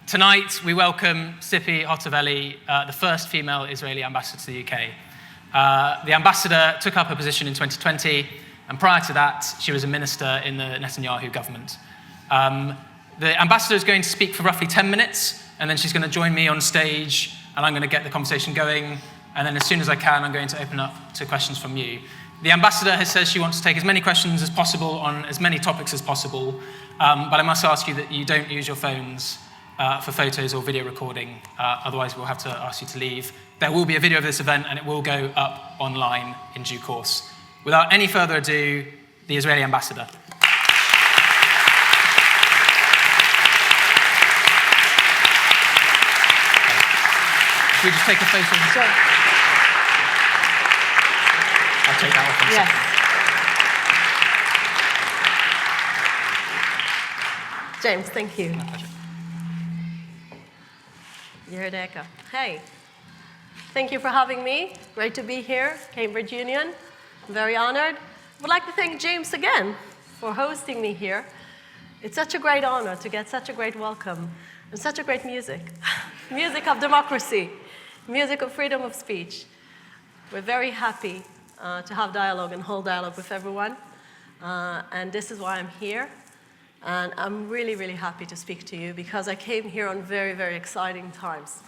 Tonight, we welcome Tzipi Hotovely, the first female Israeli ambassador to the UK. The ambassador took up her position in 2020, and prior to that, she was a minister in the Netanyahu Government. The ambassador is going to speak for roughly 10 minutes, and then she's going to join me on stage, and I'm going to get the conversation going, and then as soon as I can, I'm going to open up to questions from you. The ambassador has said she wants to take as many questions as possible on as many topics as possible, but I must ask you that you don't use your phones for photos or video recording, otherwise we'll have to ask you to leave. There will be a video of this event and it will go up online in due course. Without any further ado, the Israeli ambassador. Should we just take a photo? Sure. I'll take that off in a second. Yes. James, thank you. My pleasure. You're the echo. Hey, thank you for having me. Great to be here, Cambridge Union. I'm very honored. I would like to thank James again for hosting me here. It's such a great honor to get such a great welcome and such a great music. Music of democracy, music of freedom of speech. We're very happy to have dialogue and hold dialogue with everyone. And this is why I'm here. And I'm really, really happy to speak to you because I came here on very, very exciting times.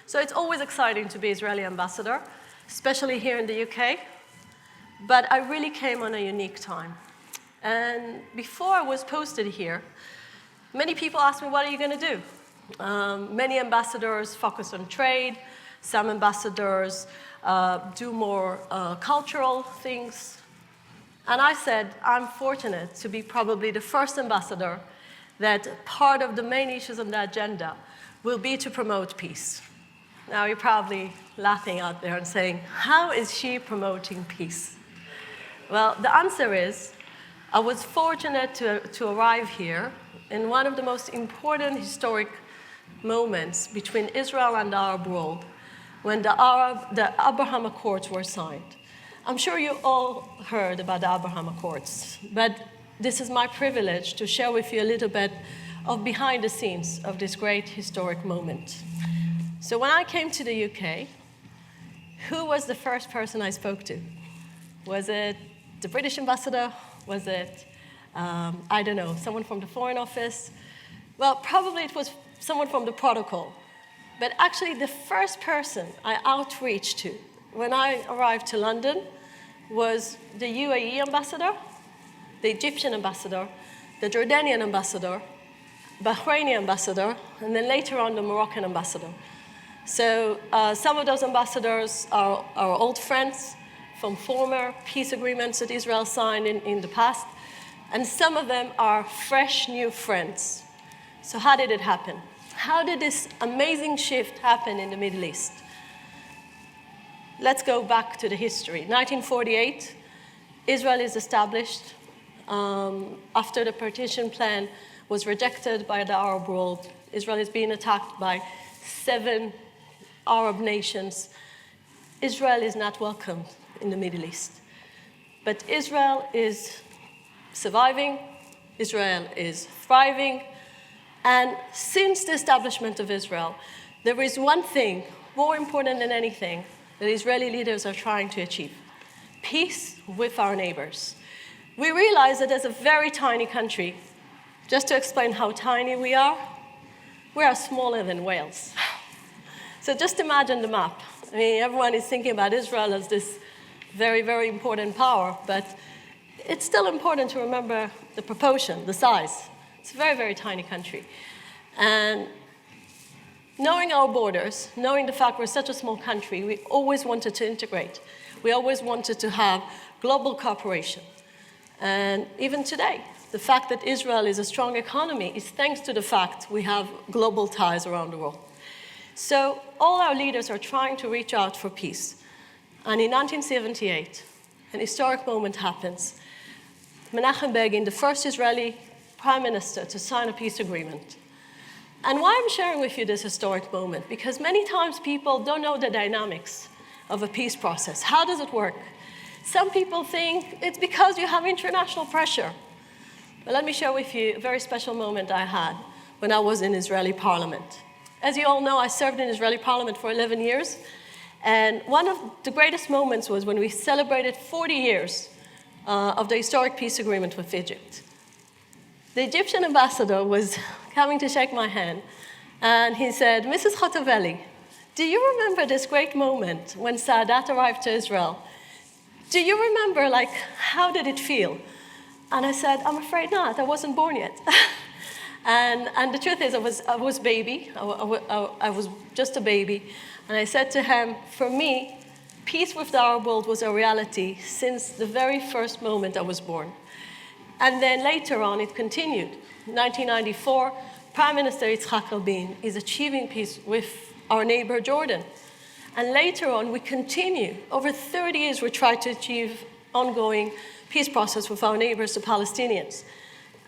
So it's always exciting to be Israeli ambassador, especially here in the UK. But I really came on a unique time. And before I was posted here, many people asked me, what are you going to do? Many ambassadors focus on trade. Some ambassadors do more cultural things. And I said, I'm fortunate to be probably the first ambassador that part of the main issues on the agenda will be to promote peace. Now, you're probably laughing out there and saying, how is she promoting peace? Well, the answer is, I was fortunate to arrive here in one of the most important historic moments between Israel and the Arab world, when the Abraham Accords were signed. I'm sure you all heard about the Abraham Accords, but this is my privilege to share with you a little bit of behind the scenes of this great historic moment. So when I came to the UK, who was the first person I spoke to? Was it the British ambassador? Was it, I don't know, someone from the Foreign Office? Well, probably it was someone from the protocol. But actually, the first person I outreached to when I arrived to London was the UAE ambassador, the Egyptian ambassador, the Jordanian ambassador, Bahraini ambassador, and then later on the Moroccan ambassador. So some of those ambassadors are our old friends from former peace agreements that Israel signed in the past, and some of them are fresh new friends. So how did it happen? How did this amazing shift happen in the Middle East? Let's go back to the history. 1948, Israel is established after the partition plan was rejected by the Arab world. Israel is being attacked by 7 Arab nations. Israel is not welcomed in the Middle East. But Israel is surviving, Israel is thriving, and since the establishment of Israel, there is one thing more important than anything that Israeli leaders are trying to achieve: peace with our neighbors. We realize that as a very tiny country, just to explain how tiny we are smaller than Wales. So just imagine the map. I mean, everyone is thinking about Israel as this very, very important power, but it's still important to remember the proportion, the size. It's a very, very tiny country. And knowing our borders, knowing the fact we're such a small country, we always wanted to integrate. We always wanted to have global cooperation. And even today, the fact that Israel is a strong economy is thanks to the fact we have global ties around the world. So all our leaders are trying to reach out for peace. And in 1978, an historic moment happens. Menachem Begin, the first Israeli prime minister to sign a peace agreement. And why I'm sharing with you this historic moment? Because many times people don't know the dynamics of a peace process. How does it work? Some people think it's because you have international pressure. But let me share with you a very special moment I had when I was in Israeli parliament. As you all know, I served in Israeli parliament for 11 years. And one of the greatest moments was when we celebrated 40 years of the historic peace agreement with Egypt. The Egyptian ambassador was coming to shake my hand, and he said, Mrs. Hotovely, do you remember this great moment when Sadat arrived to Israel? Do you remember, how did it feel? And I said, I'm afraid not. I wasn't born yet. and the truth is, I was baby. I was just a baby. And I said to him, for me, peace with the Arab world was a reality since the very first moment I was born. And then later on, it continued. In 1994, Prime Minister Yitzhak Rabin is achieving peace with our neighbor Jordan. And later on, we continue. Over 30 years, we try to achieve ongoing peace process with our neighbors, the Palestinians.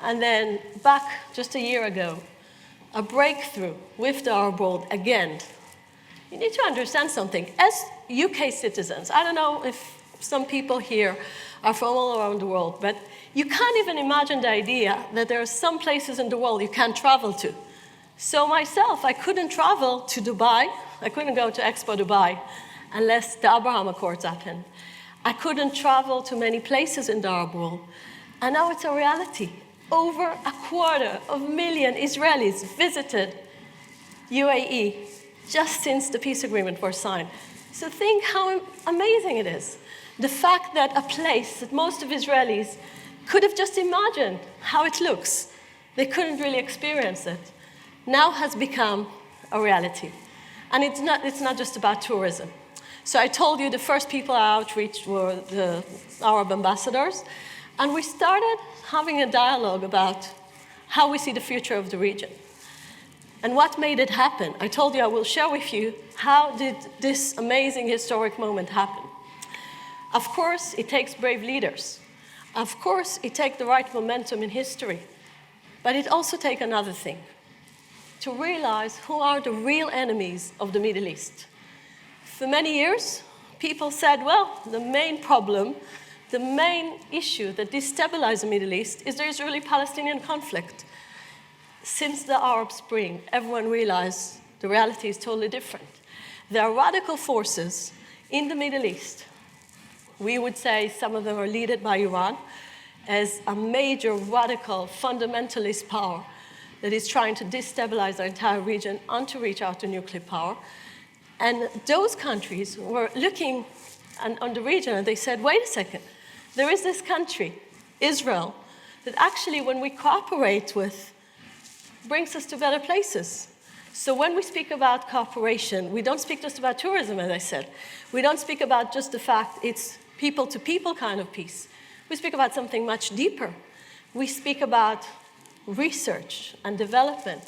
And then back just a year ago, a breakthrough with the Arab world again. You need to understand something. As UK citizens, I don't know if some people here are from all around the world, but you can't even imagine the idea that there are some places in the world you can't travel to. So myself, I couldn't travel to Dubai. I couldn't go to Expo Dubai unless the Abraham Accords happened. I couldn't travel to many places in the Arab world. And now it's a reality. Over 250,000 Israelis visited UAE just since the peace agreement was signed. So think how amazing it is. The fact that a place that most of Israelis could have just imagined how it looks, they couldn't really experience it, now has become a reality. And it's not just about tourism. So I told you the first people I outreached were the Arab ambassadors, and we started having a dialogue about how we see the future of the region. And what made it happen? I told you I will share with you how did this amazing historic moment happen. Of course, it takes brave leaders. Of course, it takes the right momentum in history. But it also takes another thing, to realize who are the real enemies of the Middle East. For many years, people said, well, the main problem, the main issue that destabilizes the Middle East is the Israeli-Palestinian conflict. Since the Arab Spring, everyone realized the reality is totally different. There are radical forces in the Middle East. We would say some of them are led by Iran as a major radical fundamentalist power that is trying to destabilize our entire region and to reach out to nuclear power. And those countries were looking on the region and they said, wait a second, there is this country, Israel, that actually when we cooperate with, brings us to better places. So when we speak about cooperation, we don't speak just about tourism, as I said. We don't speak about just the fact it's people-to-people kind of peace. We speak about something much deeper. We speak about research and development.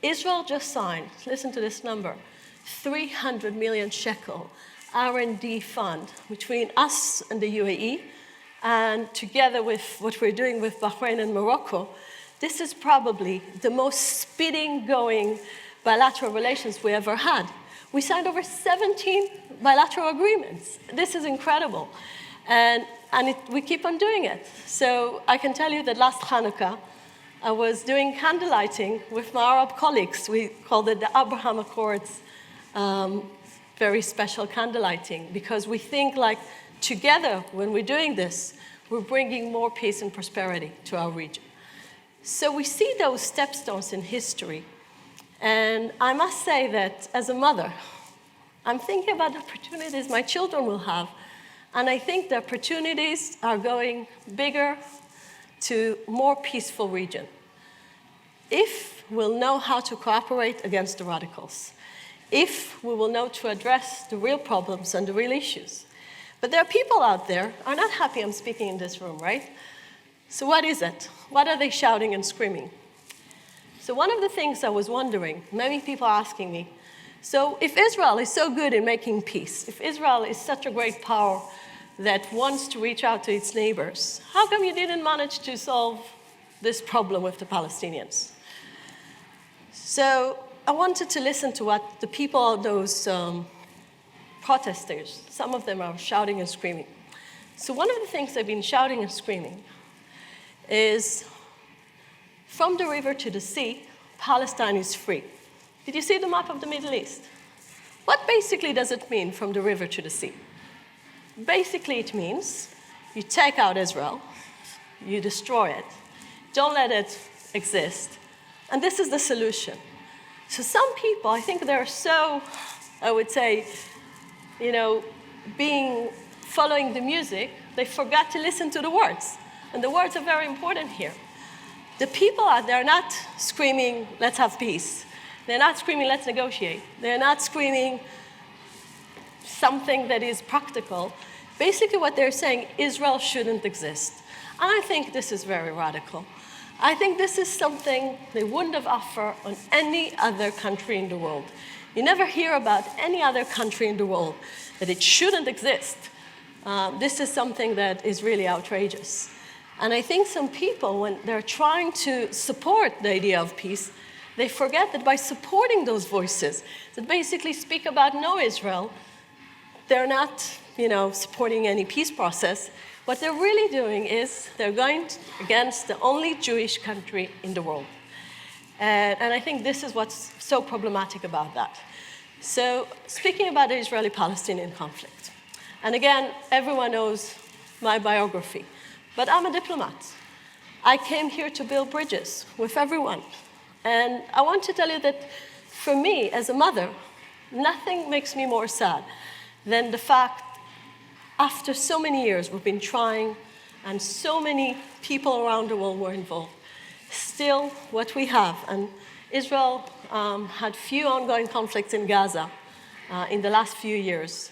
Israel just signed, listen to this number, 300 million shekel R&D fund between us and the UAE, and together with what we're doing with Bahrain and Morocco. This is probably the most speeding-going bilateral relations we ever had. We signed over 17 bilateral agreements. This is incredible. And we keep on doing it. So I can tell you that last Hanukkah, I was doing candlelighting with my Arab colleagues. We called it the Abraham Accords, very special candlelighting, because we think like together, when we're doing this, we're bringing more peace and prosperity to our region. So we see those stepstones in history. And I must say that as a mother, I'm thinking about the opportunities my children will have. And I think the opportunities are going bigger to more peaceful region. If we'll know how to cooperate against the radicals, if we will know to address the real problems and the real issues. But there are people out there who are not happy I'm speaking in this room, right? So what is it? What are they shouting and screaming? So one of the things I was wondering, many people are asking me, so if Israel is so good in making peace, if Israel is such a great power that wants to reach out to its neighbors, how come you didn't manage to solve this problem with the Palestinians? So I wanted to listen to what the people, those protesters, some of them are shouting and screaming. So one of the things they've been shouting and screaming is, from the river to the sea, Palestine is free. Did you see the map of the Middle East? What basically does it mean from the river to the sea? Basically, it means you take out Israel, you destroy it, don't let it exist, and this is the solution. So some people, I think they're so, I would say, following the music, they forgot to listen to the words. And the words are very important here. The people out there are not screaming, let's have peace. They're not screaming, let's negotiate. They're not screaming something that is practical. Basically what they're saying, Israel shouldn't exist. And I think this is very radical. I think this is something they wouldn't have offered on any other country in the world. You never hear about any other country in the world that it shouldn't exist. This is something that is really outrageous. And I think some people, when they're trying to support the idea of peace, they forget that by supporting those voices that basically speak about no Israel, they're not, supporting any peace process. What they're really doing is they're going against the only Jewish country in the world. And I think this is what's so problematic about that. So speaking about the Israeli-Palestinian conflict, and again, everyone knows my biography, but I'm a diplomat. I came here to build bridges with everyone. And I want to tell you that for me, as a mother, nothing makes me more sad than the fact after so many years we've been trying and so many people around the world were involved. Still, what we have, and Israel had few ongoing conflicts in Gaza in the last few years,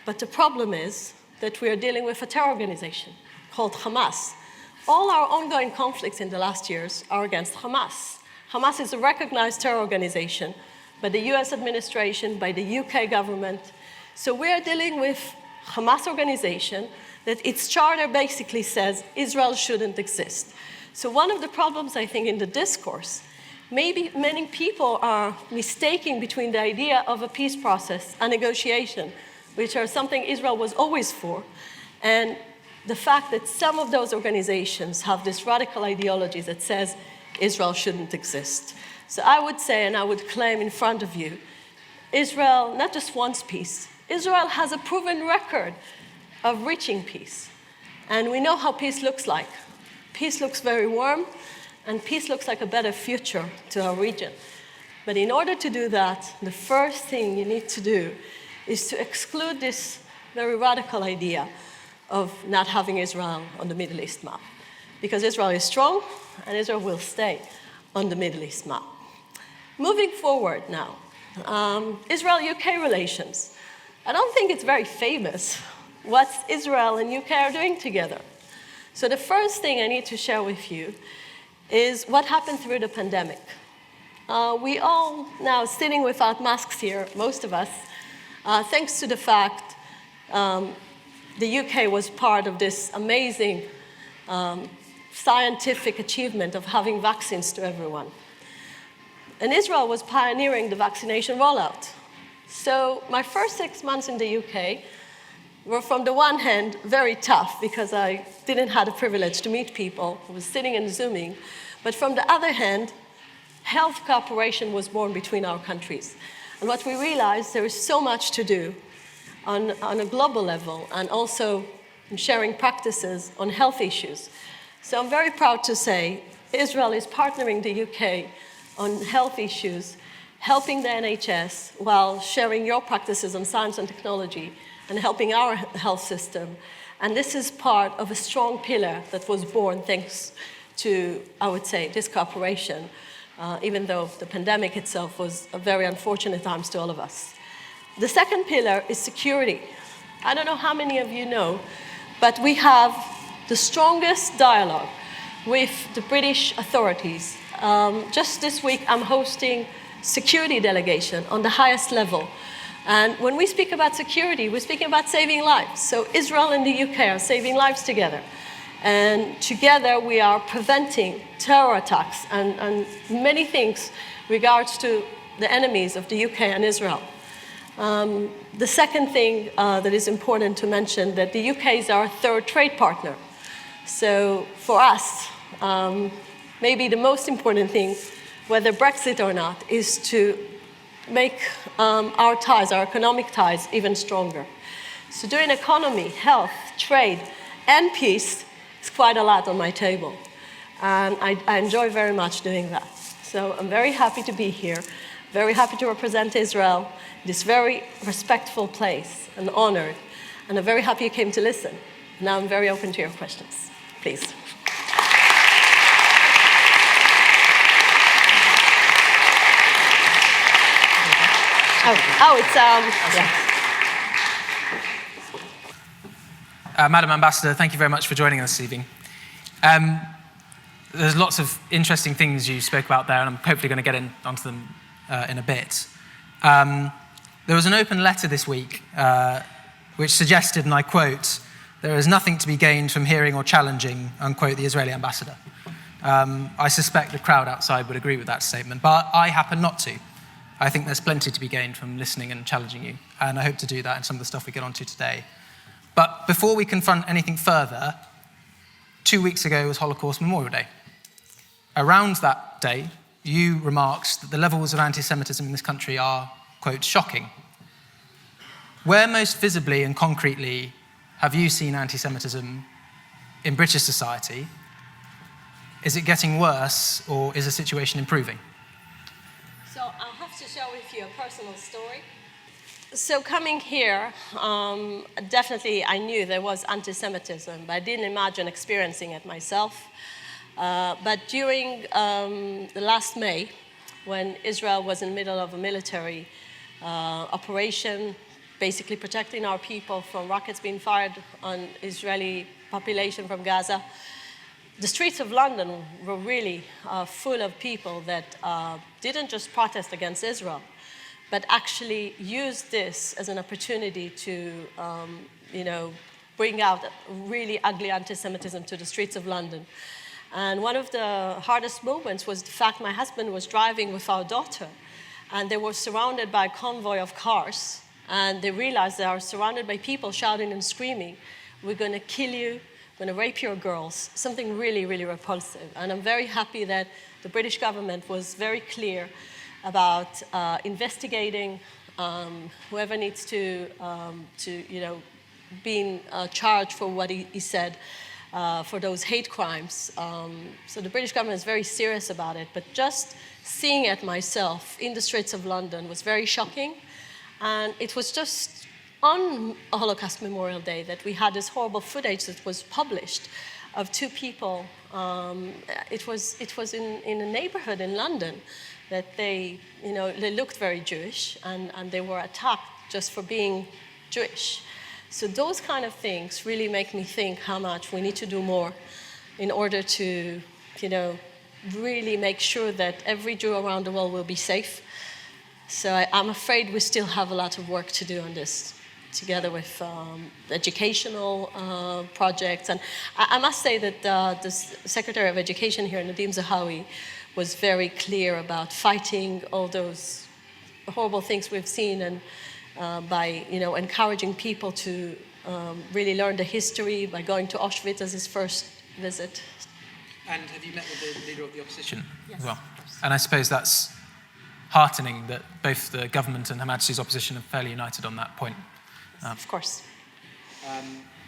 but the problem is that we are dealing with a terror organization called Hamas. All our ongoing conflicts in the last years are against Hamas. Hamas is a recognized terror organization by the US administration, by the UK government. So we are dealing with Hamas organization that its charter basically says Israel shouldn't exist. So one of the problems, I think, in the discourse, maybe many people are mistaking between the idea of a peace process and negotiation, which are something Israel was always for, and the fact that some of those organizations have this radical ideology that says Israel shouldn't exist. So I would say, and I would claim in front of you, Israel not just wants peace, Israel has a proven record of reaching peace. And we know how peace looks like. Peace looks very warm, and peace looks like a better future to our region. But in order to do that, the first thing you need to do is to exclude this very radical idea of not having Israel on the Middle East map. Because Israel is strong, and Israel will stay on the Middle East map. Moving forward now, Israel-UK relations. I don't think it's very famous what Israel and UK are doing together. So the first thing I need to share with you is what happened through the pandemic. We all now sitting without masks here, most of us, thanks to the fact the UK was part of this amazing scientific achievement of having vaccines to everyone. And Israel was pioneering the vaccination rollout. So my first 6 months in the UK were, from the one hand, very tough because I didn't have the privilege to meet people. I was sitting and Zooming. But from the other hand, health cooperation was born between our countries. And what we realized, there is so much to do on a global level and also in sharing practices on health issues. So I'm very proud to say Israel is partnering the UK on health issues, helping the NHS while sharing your practices on science and technology and helping our health system. And this is part of a strong pillar that was born thanks to, I would say, this cooperation, even though the pandemic itself was a very unfortunate times to all of us. The second pillar is security. I don't know how many of you know, but we have the strongest dialogue with the British authorities. Just this week, I'm hosting security delegation on the highest level. And when we speak about security, we're speaking about saving lives. So Israel and the UK are saving lives together. And together we are preventing terror attacks and many things regards to the enemies of the UK and Israel. The second thing that is important to mention, that the UK is our third trade partner. So for us, maybe the most important thing whether Brexit or not, is to make our ties, our economic ties, even stronger. So doing economy, health, trade, and peace is quite a lot on my table. And I enjoy very much doing that. So I'm very happy to be here, very happy to represent Israel, this very respectful place, and honored. And I'm very happy you came to listen. Now I'm very open to your questions. Please. Madam Ambassador, thank you very much for joining us this evening. There's lots of interesting things you spoke about there, and I'm hopefully going to get onto them in a bit. There was an open letter this week which suggested, and I quote, "There is nothing to be gained from hearing or challenging," unquote, the Israeli ambassador. I suspect the crowd outside would agree with that statement, but I happen not to. I think there's plenty to be gained from listening and challenging you, and I hope to do that in some of the stuff we get onto today. But before we confront anything further, 2 weeks ago was Holocaust Memorial Day. Around that day, you remarked that the levels of anti-Semitism in this country are, quote, shocking. Where most visibly and concretely have you seen anti-Semitism in British society? Is it getting worse, or is the situation improving? So I'll have to share with you a personal story. So coming here, definitely I knew there was anti-Semitism, but I didn't imagine experiencing it myself. But during the last May, when Israel was in the middle of a military operation, basically protecting our people from rockets being fired on Israeli population from Gaza, the streets of London were really full of people that didn't just protest against Israel, but actually used this as an opportunity to, bring out really ugly anti-Semitism to the streets of London. And one of the hardest moments was the fact my husband was driving with our daughter, and they were surrounded by a convoy of cars, and they realized they are surrounded by people shouting and screaming, "We're going to kill you, we're going to rape your girls," something really, really repulsive. And I'm very happy that the British government was very clear about investigating whoever needs to being charged for what he said for those hate crimes. So the British government is very serious about it, but just seeing it myself in the streets of London was very shocking. And it was just on Holocaust Memorial Day that we had this horrible footage that was published of two people. It was in a neighborhood in London that they looked very Jewish, and they were attacked just for being Jewish. So those kind of things really make me think how much we need to do more in order to, really make sure that every Jew around the world will be safe. So I'm afraid we still have a lot of work to do on this, together with educational projects. And I must say that the Secretary of Education here, Nadim Zahawi, was very clear about fighting all those horrible things we've seen, and by encouraging people to really learn the history, by going to Auschwitz as his first visit. And have you met with the leader of the opposition? Yes. As well? And I suppose that's heartening that both the government and Her Majesty's opposition are fairly united on that point. Of course.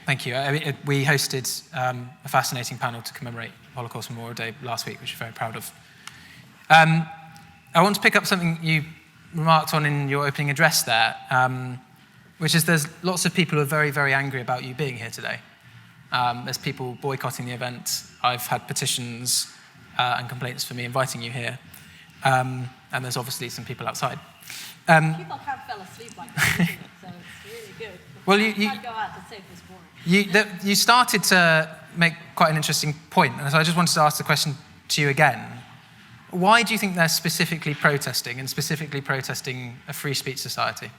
Thank you. I mean, we hosted a fascinating panel to commemorate Holocaust Memorial Day last week, which we're very proud of. I want to pick up something you remarked on in your opening address there, which is there's lots of people who are very, very angry about you being here today. There's people boycotting the event. I've had petitions and complaints for me inviting you here. And there's obviously some people outside. People can't fall asleep like that, isn't it? So it's really good. Well, you can't go out to save this war. You started to make quite an interesting point, and so I just wanted to ask the question to you again. Why do you think they're specifically protesting, and specifically protesting a free speech society?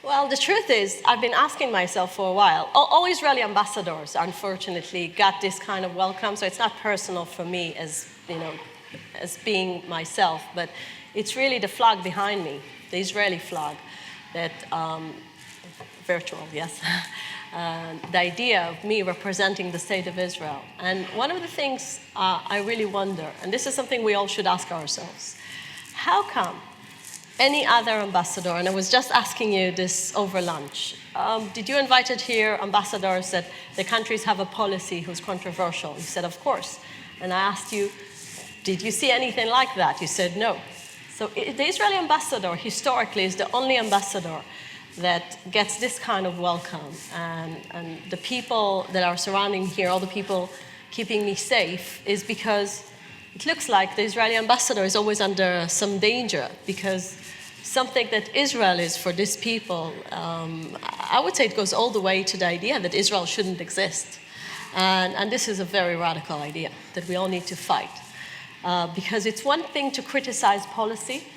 Well, the truth is, I've been asking myself for a while. All Israeli ambassadors, unfortunately, got this kind of welcome, so it's not personal for me as being myself, but it's really the flag behind me, the Israeli flag, that virtual, yes, the idea of me representing the state of Israel. And one of the things I really wonder, and this is something we all should ask ourselves, how come any other ambassador, and I was just asking you this over lunch, did you invite here ambassadors that the countries have a policy who's controversial? You said, of course. And I asked you, did you see anything like that? You said no. So the Israeli ambassador historically is the only ambassador that gets this kind of welcome. And the people that are surrounding here, all the people keeping me safe, is because it looks like the Israeli ambassador is always under some danger, because something that Israel is for these people, I would say it goes all the way to the idea that Israel shouldn't exist. And this is a very radical idea that we all need to fight. Because it's one thing to criticize policy,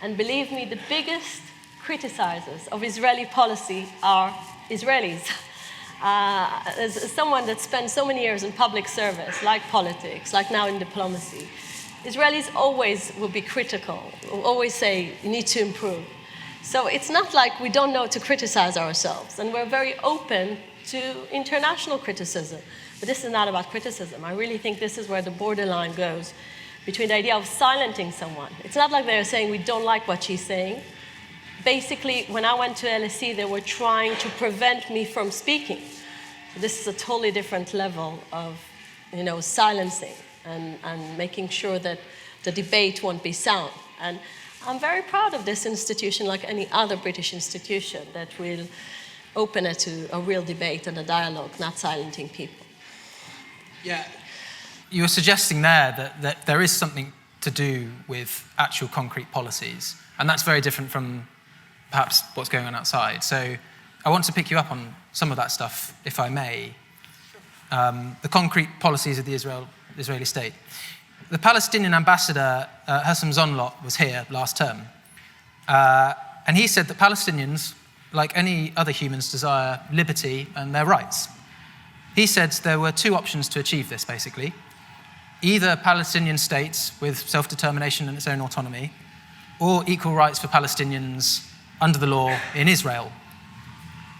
and believe me, the biggest criticizers of Israeli policy are Israelis. As someone that spent so many years in public service, like politics, like now in diplomacy, Israelis always will be critical, will always say, you need to improve. So it's not like we don't know to criticize ourselves, and we're very open to international criticism. But this is not about criticism. I really think this is where the borderline goes between the idea of silencing someone. It's not like they're saying we don't like what she's saying. Basically, when I went to LSE, they were trying to prevent me from speaking. So this is a totally different level of, silencing and making sure that the debate won't be sound. And I'm very proud of this institution, like any other British institution, that will open it to a real debate and a dialogue, not silencing people. Yeah. You were suggesting there that there is something to do with actual concrete policies, and that's very different from perhaps what's going on outside. So I want to pick you up on some of that stuff, if I may. The concrete policies of the Israeli state. The Palestinian ambassador, Hassam Zonlot, was here last term, and he said that Palestinians, like any other humans, desire liberty and their rights. He said there were two options to achieve this, basically. Either Palestinian states with self-determination and its own autonomy, or equal rights for Palestinians under the law in Israel.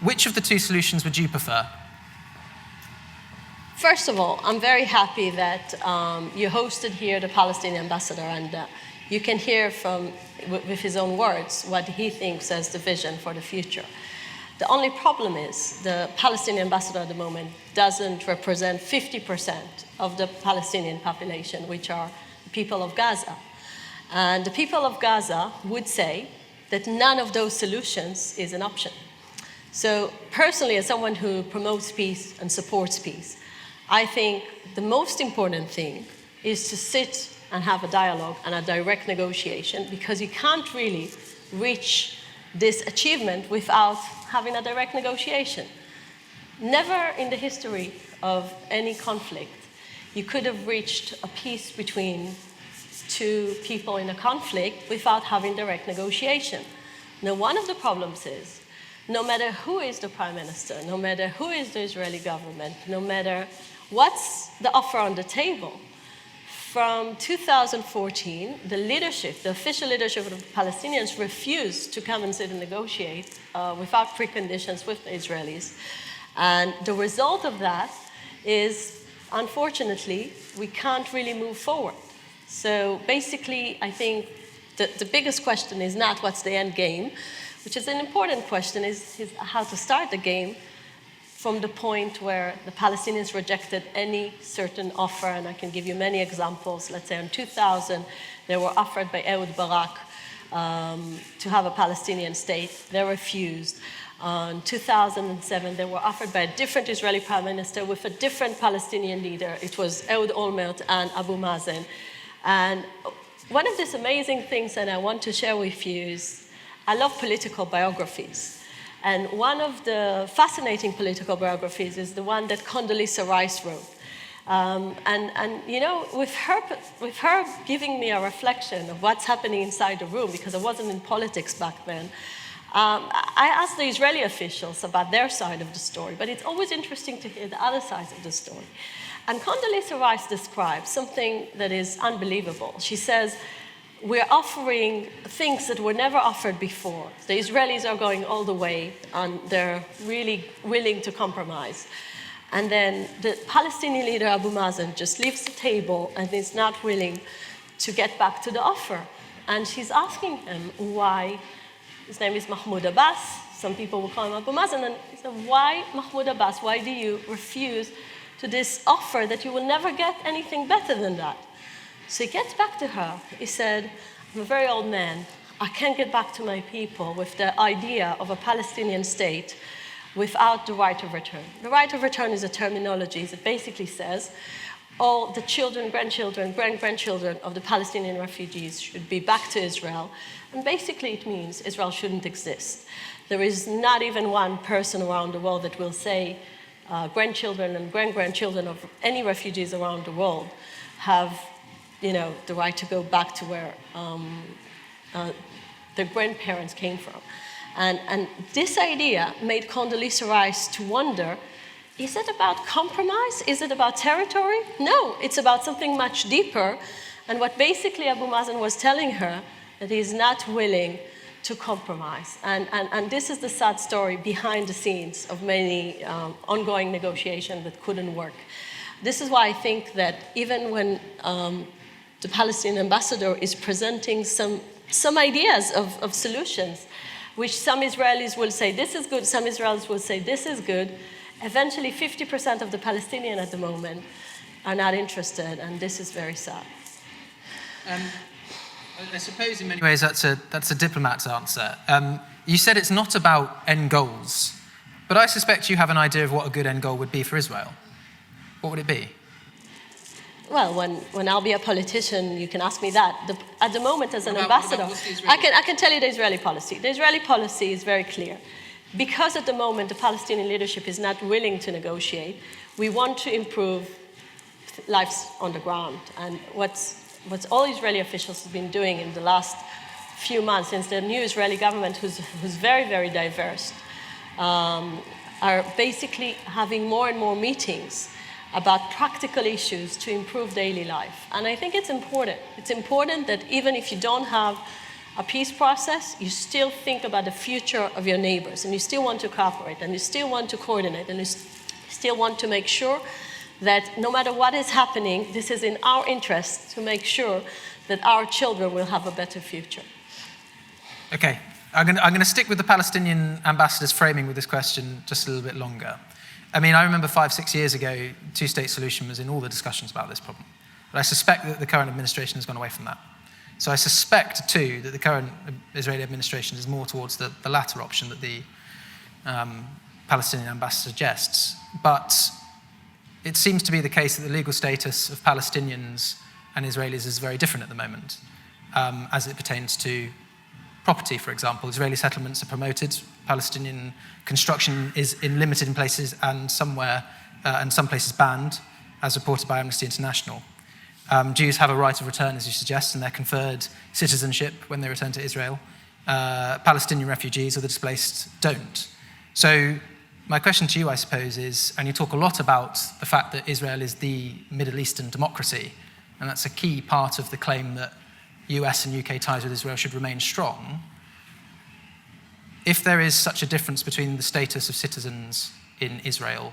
Which of the two solutions would you prefer? First of all, I'm very happy that you hosted here the Palestinian ambassador, and you can hear with his own words what he thinks as the vision for the future. The only problem is the Palestinian ambassador at the moment doesn't represent 50% of the Palestinian population, which are the people of Gaza. And the people of Gaza would say that none of those solutions is an option. So personally, as someone who promotes peace and supports peace, I think the most important thing is to sit and have a dialogue and a direct negotiation, because you can't really reach this achievement without having a direct negotiation. Never in the history of any conflict you could have reached a peace between two people in a conflict without having direct negotiation. Now, one of the problems is, no matter who is the prime minister, no matter who is the Israeli government, no matter what's the offer on the table, from 2014, the leadership, the official leadership of the Palestinians refused to come and sit and negotiate without preconditions with the Israelis. And the result of that is, unfortunately, we can't really move forward. So basically, I think that the biggest question is not what's the end game, which is an important question, is how to start the game from the point where the Palestinians rejected any certain offer, and I can give you many examples. Let's say in 2000, they were offered by Ehud Barak to have a Palestinian state. They refused. In 2007, they were offered by a different Israeli prime minister with a different Palestinian leader. It was Ehud Olmert and Abu Mazen. And one of these amazing things that I want to share with you is I love political biographies. And one of the fascinating political biographies is the one that Condoleezza Rice wrote. With her giving me a reflection of what's happening inside the room, because I wasn't in politics back then, I asked the Israeli officials about their side of the story, but it's always interesting to hear the other sides of the story. And Condoleezza Rice describes something that is unbelievable. She says, we're offering things that were never offered before. The Israelis are going all the way, and they're really willing to compromise. And then the Palestinian leader, Abu Mazen, just leaves the table and is not willing to get back to the offer. And she's asking him why. His name is Mahmoud Abbas. Some people will call him Abu Mazen. And he said, why, Mahmoud Abbas, why do you refuse to this offer that you will never get anything better than that? So he gets back to her. He said, I'm a very old man. I can't get back to my people with the idea of a Palestinian state without the right of return. The right of return is a terminology that basically says all the children, grandchildren, great-grandchildren of the Palestinian refugees should be back to Israel. And basically it means Israel shouldn't exist. There is not even one person around the world that will say grandchildren and great-grandchildren of any refugees around the world have the right to go back to where their grandparents came from. And this idea made Condoleezza Rice to wonder, is it about compromise? Is it about territory? No, it's about something much deeper. And what basically Abu Mazen was telling her, that he's not willing to compromise. And this is the sad story behind the scenes of many ongoing negotiations that couldn't work. This is why I think that even when the Palestinian ambassador is presenting some ideas of solutions, which some Israelis will say, this is good, some Israelis will say, this is good, eventually 50% of the Palestinians at the moment are not interested, and this is very sad. I suppose in many ways that's a diplomat's answer. You said it's not about end goals, but I suspect you have an idea of what a good end goal would be for Israel. What would it be? Well, when I'll be a politician, you can ask me that. At the moment, as an ambassador, I can tell you the Israeli policy. The Israeli policy is very clear. Because at the moment the Palestinian leadership is not willing to negotiate, we want to improve lives on the ground. And what's all Israeli officials have been doing in the last few months, since the new Israeli government, who's very, very diverse, are basically having more and more meetings about practical issues to improve daily life. And I think it's important. It's important that even if you don't have a peace process, you still think about the future of your neighbors, and you still want to cooperate, and you still want to coordinate, and you still want to make sure that no matter what is happening, this is in our interest to make sure that our children will have a better future. Okay, I'm going to stick with the Palestinian ambassador's framing with this question just a little bit longer. I mean, I remember 5-6 years ago, two-state solution was in all the discussions about this problem. But I suspect that the current administration has gone away from that. So I suspect, too, that the current Israeli administration is more towards the latter option that the Palestinian ambassador suggests. But it seems to be the case that the legal status of Palestinians and Israelis is very different at the moment, as it pertains to property, for example. Israeli settlements are promoted. Palestinian construction is limited in places and some places banned, as reported by Amnesty International. Jews have a right of return, as you suggest, and they're conferred citizenship when they return to Israel. Palestinian refugees or the displaced don't. So my question to you, I suppose, is, and you talk a lot about the fact that Israel is the Middle Eastern democracy, and that's a key part of the claim that US and UK ties with Israel should remain strong. If there is such a difference between the status of citizens in Israel,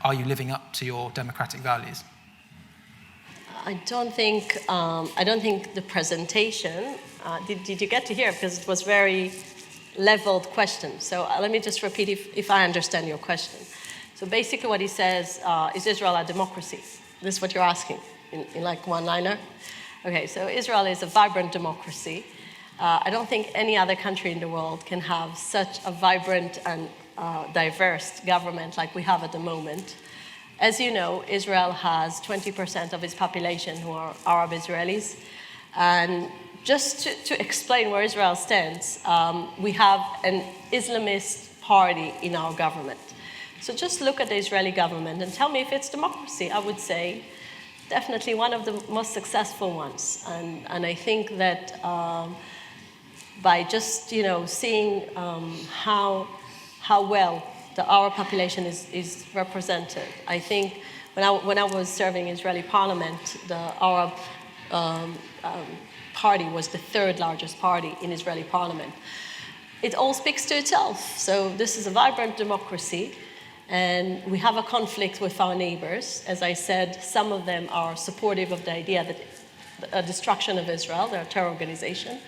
are you living up to your democratic values? I don't think the presentation, did you get to hear? Because it was very leveled question. So let me just repeat if I understand your question. So basically what he says, is Israel a democracy? This is what you're asking in like one-liner? Okay, so Israel is a vibrant democracy. I don't think any other country in the world can have such a vibrant and diverse government like we have at the moment. As you know, Israel has 20% of its population who are Arab Israelis. And just to explain where Israel stands, we have an Islamist party in our government. So just look at the Israeli government and tell me if it's democracy. I would say definitely one of the most successful ones. And I think that by just seeing how well our population is represented. I think when I was serving Israeli parliament, the Arab party was the third largest party in Israeli parliament. It all speaks to itself. So this is a vibrant democracy, and we have a conflict with our neighbors. As I said, some of them are supportive of the idea that a destruction of Israel, they're a terror organization,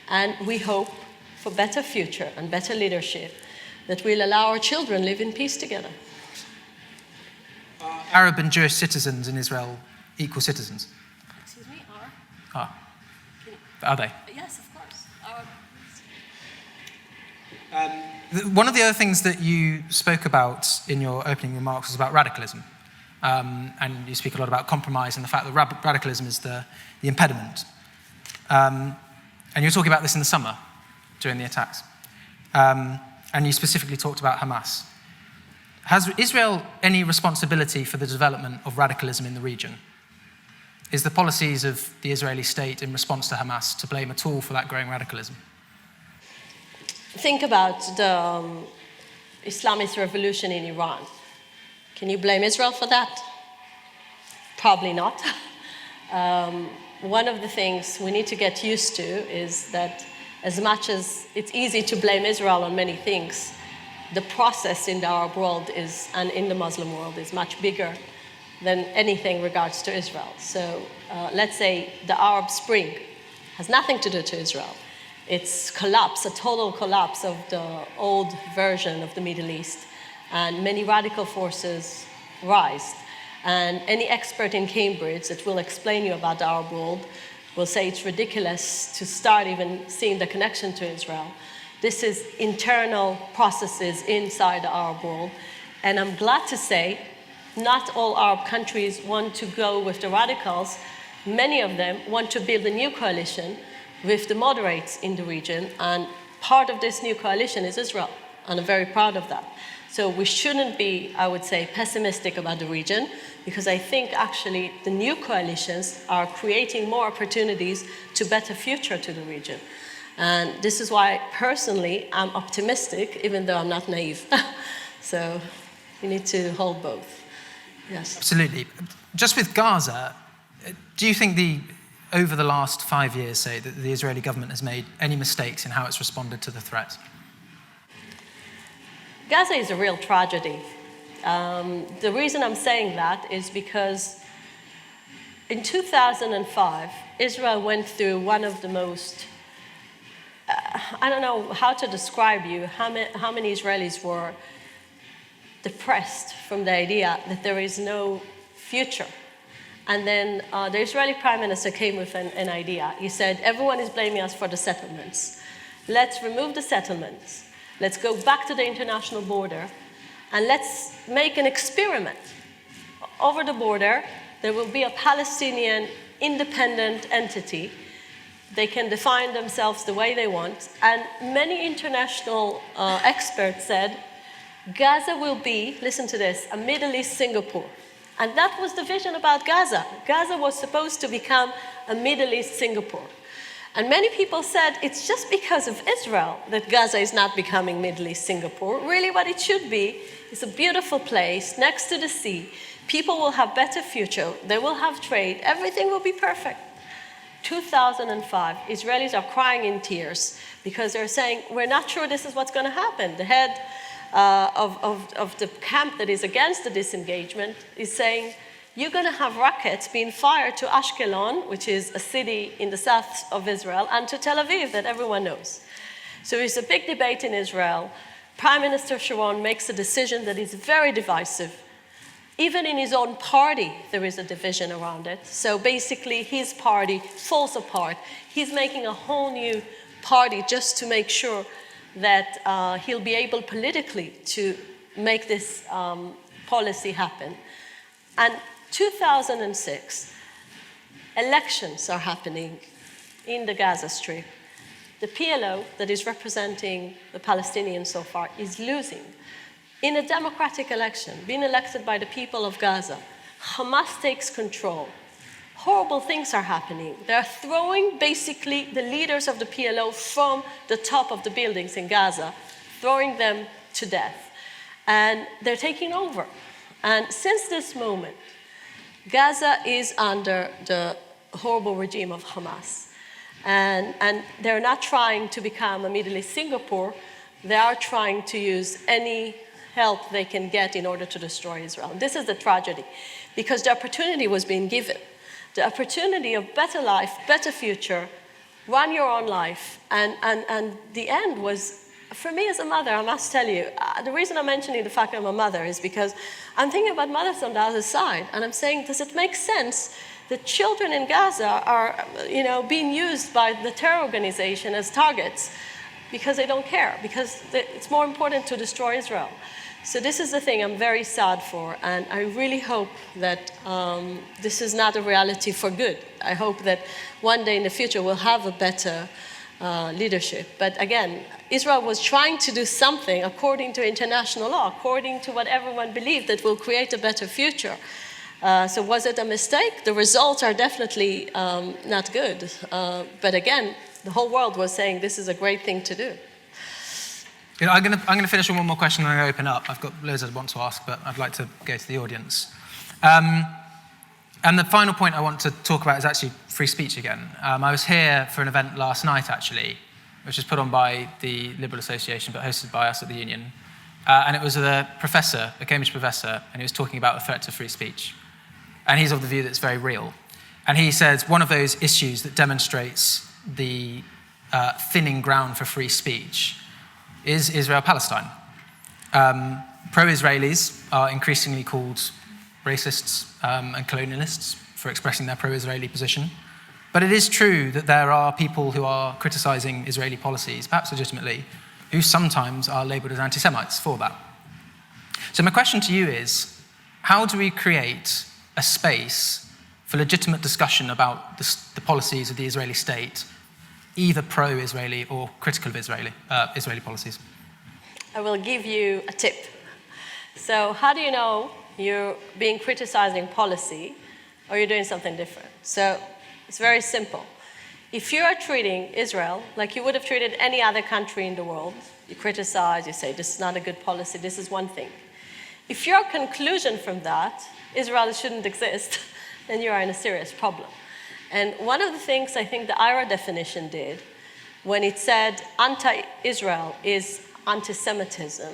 and we hope for better future and better leadership that will allow our children live in peace together. Arab and Jewish citizens in Israel equal citizens? Excuse me, Are they? Yes, of course. One of the other things that you spoke about in your opening remarks was about radicalism. And you speak a lot about compromise and the fact that radicalism is the impediment. And you were talking about this in the summer during the attacks. And you specifically talked about Hamas. Has Israel any responsibility for the development of radicalism in the region? Is the policies of the Israeli state in response to Hamas to blame at all for that growing radicalism? Think about the Islamist revolution in Iran. Can you blame Israel for that? Probably not. One of the things we need to get used to is that as much as it's easy to blame Israel on many things, the process in the Arab world and in the Muslim world is much bigger than anything regards to Israel. So let's say the Arab Spring has nothing to do to Israel. It's collapse, a total collapse of the old version of the Middle East, and many radical forces rise. And any expert in Cambridge that will explain you about the Arab world will say it's ridiculous to start even seeing the connection to Israel. This is internal processes inside the Arab world. And I'm glad to say not all Arab countries want to go with the radicals. Many of them want to build a new coalition with the moderates in the region. And part of this new coalition is Israel. And I'm very proud of that. So we shouldn't be, I would say, pessimistic about the region, because I think actually the new coalitions are creating more opportunities to better future to the region. And this is why, personally, I'm optimistic, even though I'm not naive. So you need to hold both. Yes. Absolutely. Just with Gaza, do you think over the last 5 years, say, that the Israeli government has made any mistakes in how it's responded to the threat? Gaza is a real tragedy. The reason I'm saying that is because in 2005, Israel went through one of the most, I don't know how to describe you, how many Israelis were depressed from the idea that there is no future. And then the Israeli prime minister came with an idea. He said, everyone is blaming us for the settlements. Let's remove the settlements. Let's go back to the international border, and let's make an experiment. Over the border, there will be a Palestinian independent entity. They can define themselves the way they want. And many international experts said, Gaza will be, listen to this, a Middle East Singapore. And that was the vision about Gaza. Gaza was supposed to become a Middle East Singapore. And many people said it's just because of Israel that Gaza is not becoming Middle East Singapore. Really what it should be is a beautiful place next to the sea. People will have better future. They will have trade. Everything will be perfect. 2005, Israelis are crying in tears because they're saying, we're not sure this is what's going to happen. The head of the camp that is against the disengagement is saying, you're going to have rockets being fired to Ashkelon, which is a city in the south of Israel, and to Tel Aviv that everyone knows. So there's a big debate in Israel. Prime Minister Sharon makes a decision that is very divisive. Even in his own party, there is a division around it. So basically, his party falls apart. He's making a whole new party just to make sure that he'll be able politically to make this policy happen. And 2006, elections are happening in the Gaza Strip. The PLO that is representing the Palestinians so far is losing. In a democratic election, being elected by the people of Gaza, Hamas takes control. Horrible things are happening. They're throwing basically the leaders of the PLO from the top of the buildings in Gaza, throwing them to death. And they're taking over. And since this moment, Gaza is under the horrible regime of Hamas. And they're not trying to become a Middle East Singapore. They are trying to use any help they can get in order to destroy Israel. This is the tragedy, because the opportunity was being given. The opportunity of better life, better future, run your own life. And the end was, for me as a mother, I must tell you, the reason I'm mentioning the fact that I'm a mother is because I'm thinking about mothers on the other side, and I'm saying, does it make sense that children in Gaza are, being used by the terror organization as targets because they don't care, because it's more important to destroy Israel. So this is the thing I'm very sad for, and I really hope that this is not a reality for good. I hope that one day in the future we'll have a better leadership. But again, Israel was trying to do something according to international law, according to what everyone believed, that will create a better future. So was it a mistake? The results are definitely not good. But again, the whole world was saying this is a great thing to do. I'm going to finish with one more question and I'm going to open up. I've got loads I want to ask, but I'd like to go to the audience. And the final point I want to talk about is actually free speech again. I was here for an event last night, actually, which was put on by the Liberal Association, but hosted by us at the Union. And it was a professor, a Cambridge professor, and he was talking about the threat to free speech. And he's of the view that it's very real. And he says one of those issues that demonstrates the thinning ground for free speech is Israel-Palestine. Pro-Israelis are increasingly called racists and colonialists for expressing their pro-Israeli position. But it is true that there are people who are criticizing Israeli policies, perhaps legitimately, who sometimes are labeled as anti-Semites for that. So my question to you is, how do we create a space for legitimate discussion about the policies of the Israeli state, either pro-Israeli or critical of Israeli policies? I will give you a tip. So how do you know you're being criticizing policy or you're doing something different? So it's very simple. If you are treating Israel like you would have treated any other country in the world, you criticize, you say, this is not a good policy, this is one thing. If your conclusion from that, Israel shouldn't exist, then you are in a serious problem. And one of the things I think the IRA definition did, when it said anti-Israel is anti-Semitism,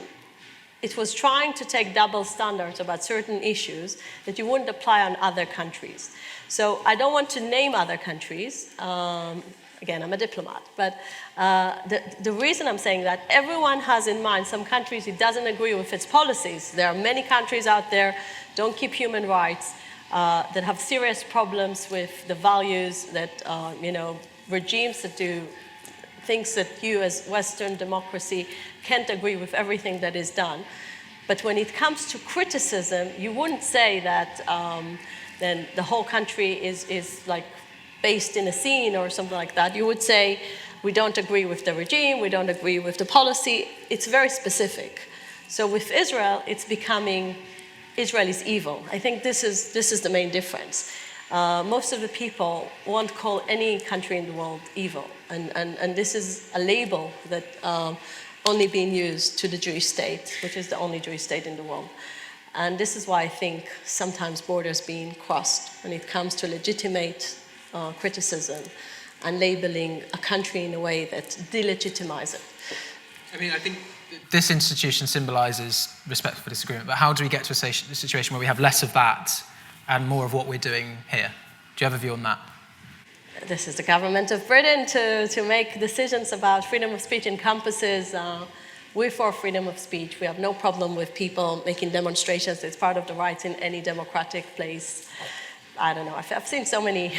it was trying to take double standards about certain issues that you wouldn't apply on other countries. So I don't want to name other countries. Again, I'm a diplomat. But the reason I'm saying that, everyone has in mind some countries it doesn't agree with its policies. There are many countries out there don't keep human rights, that have serious problems with the values, that, regimes that do things that you as Western democracy can't agree with everything that is done. But when it comes to criticism, you wouldn't say that then the whole country is like based in a scene or something like that. You would say, we don't agree with the regime, we don't agree with the policy. It's very specific. So with Israel, it's becoming Israel is evil. I think this is the main difference. Most of the people won't call any country in the world evil. And this is a label that only being used to the Jewish state, which is the only Jewish state in the world. And this is why I think sometimes borders being crossed when it comes to legitimate criticism and labeling a country in a way that delegitimizes it. I mean, I think this institution symbolizes respect for disagreement, but how do we get to a situation where we have less of that and more of what we're doing here? Do you have a view on that? This is the government of Britain to make decisions about freedom of speech in campuses. We're for freedom of speech. We have no problem with people making demonstrations. It's part of the rights in any democratic place. I don't know, I've seen so many.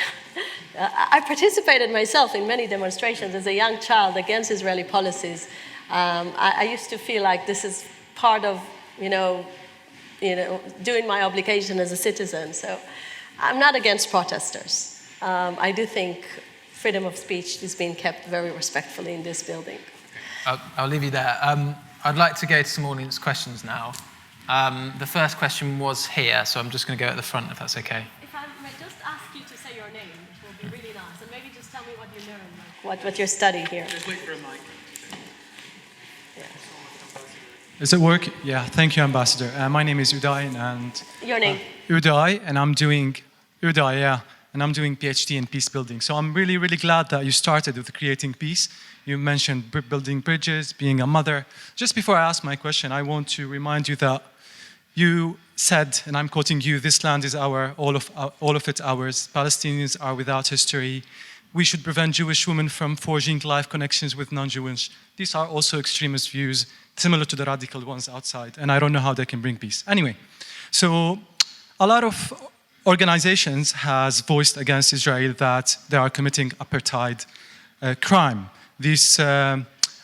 I participated myself in many demonstrations as a young child against Israeli policies. I used to feel like this is part of, doing my obligation as a citizen. So I'm not against protesters. I do think freedom of speech is being kept very respectfully in this building. I'll leave you there. I'd like to go to some audience questions now. The first question was here, so I'm just going to go at the front, if that's okay. If I may just ask you to say your name, which will be really nice, and maybe just tell me what you learned, like what you study here. Just wait for a mic. Does it work? Yeah, thank you, Ambassador. My name is Uday, and... Your name? Uday, and I'm doing... Uday, yeah. and I'm doing PhD in peace building. So I'm really, really glad that you started with creating peace. You mentioned building bridges, being a mother. Just before I ask my question, I want to remind you that you said, and I'm quoting you, this land is all of it ours. Palestinians are without history. We should prevent Jewish women from forging life connections with non-Jewish. These are also extremist views, similar to the radical ones outside, and I don't know how they can bring peace. Anyway, so a lot of organizations has voiced against Israel that they are committing apartheid crime. These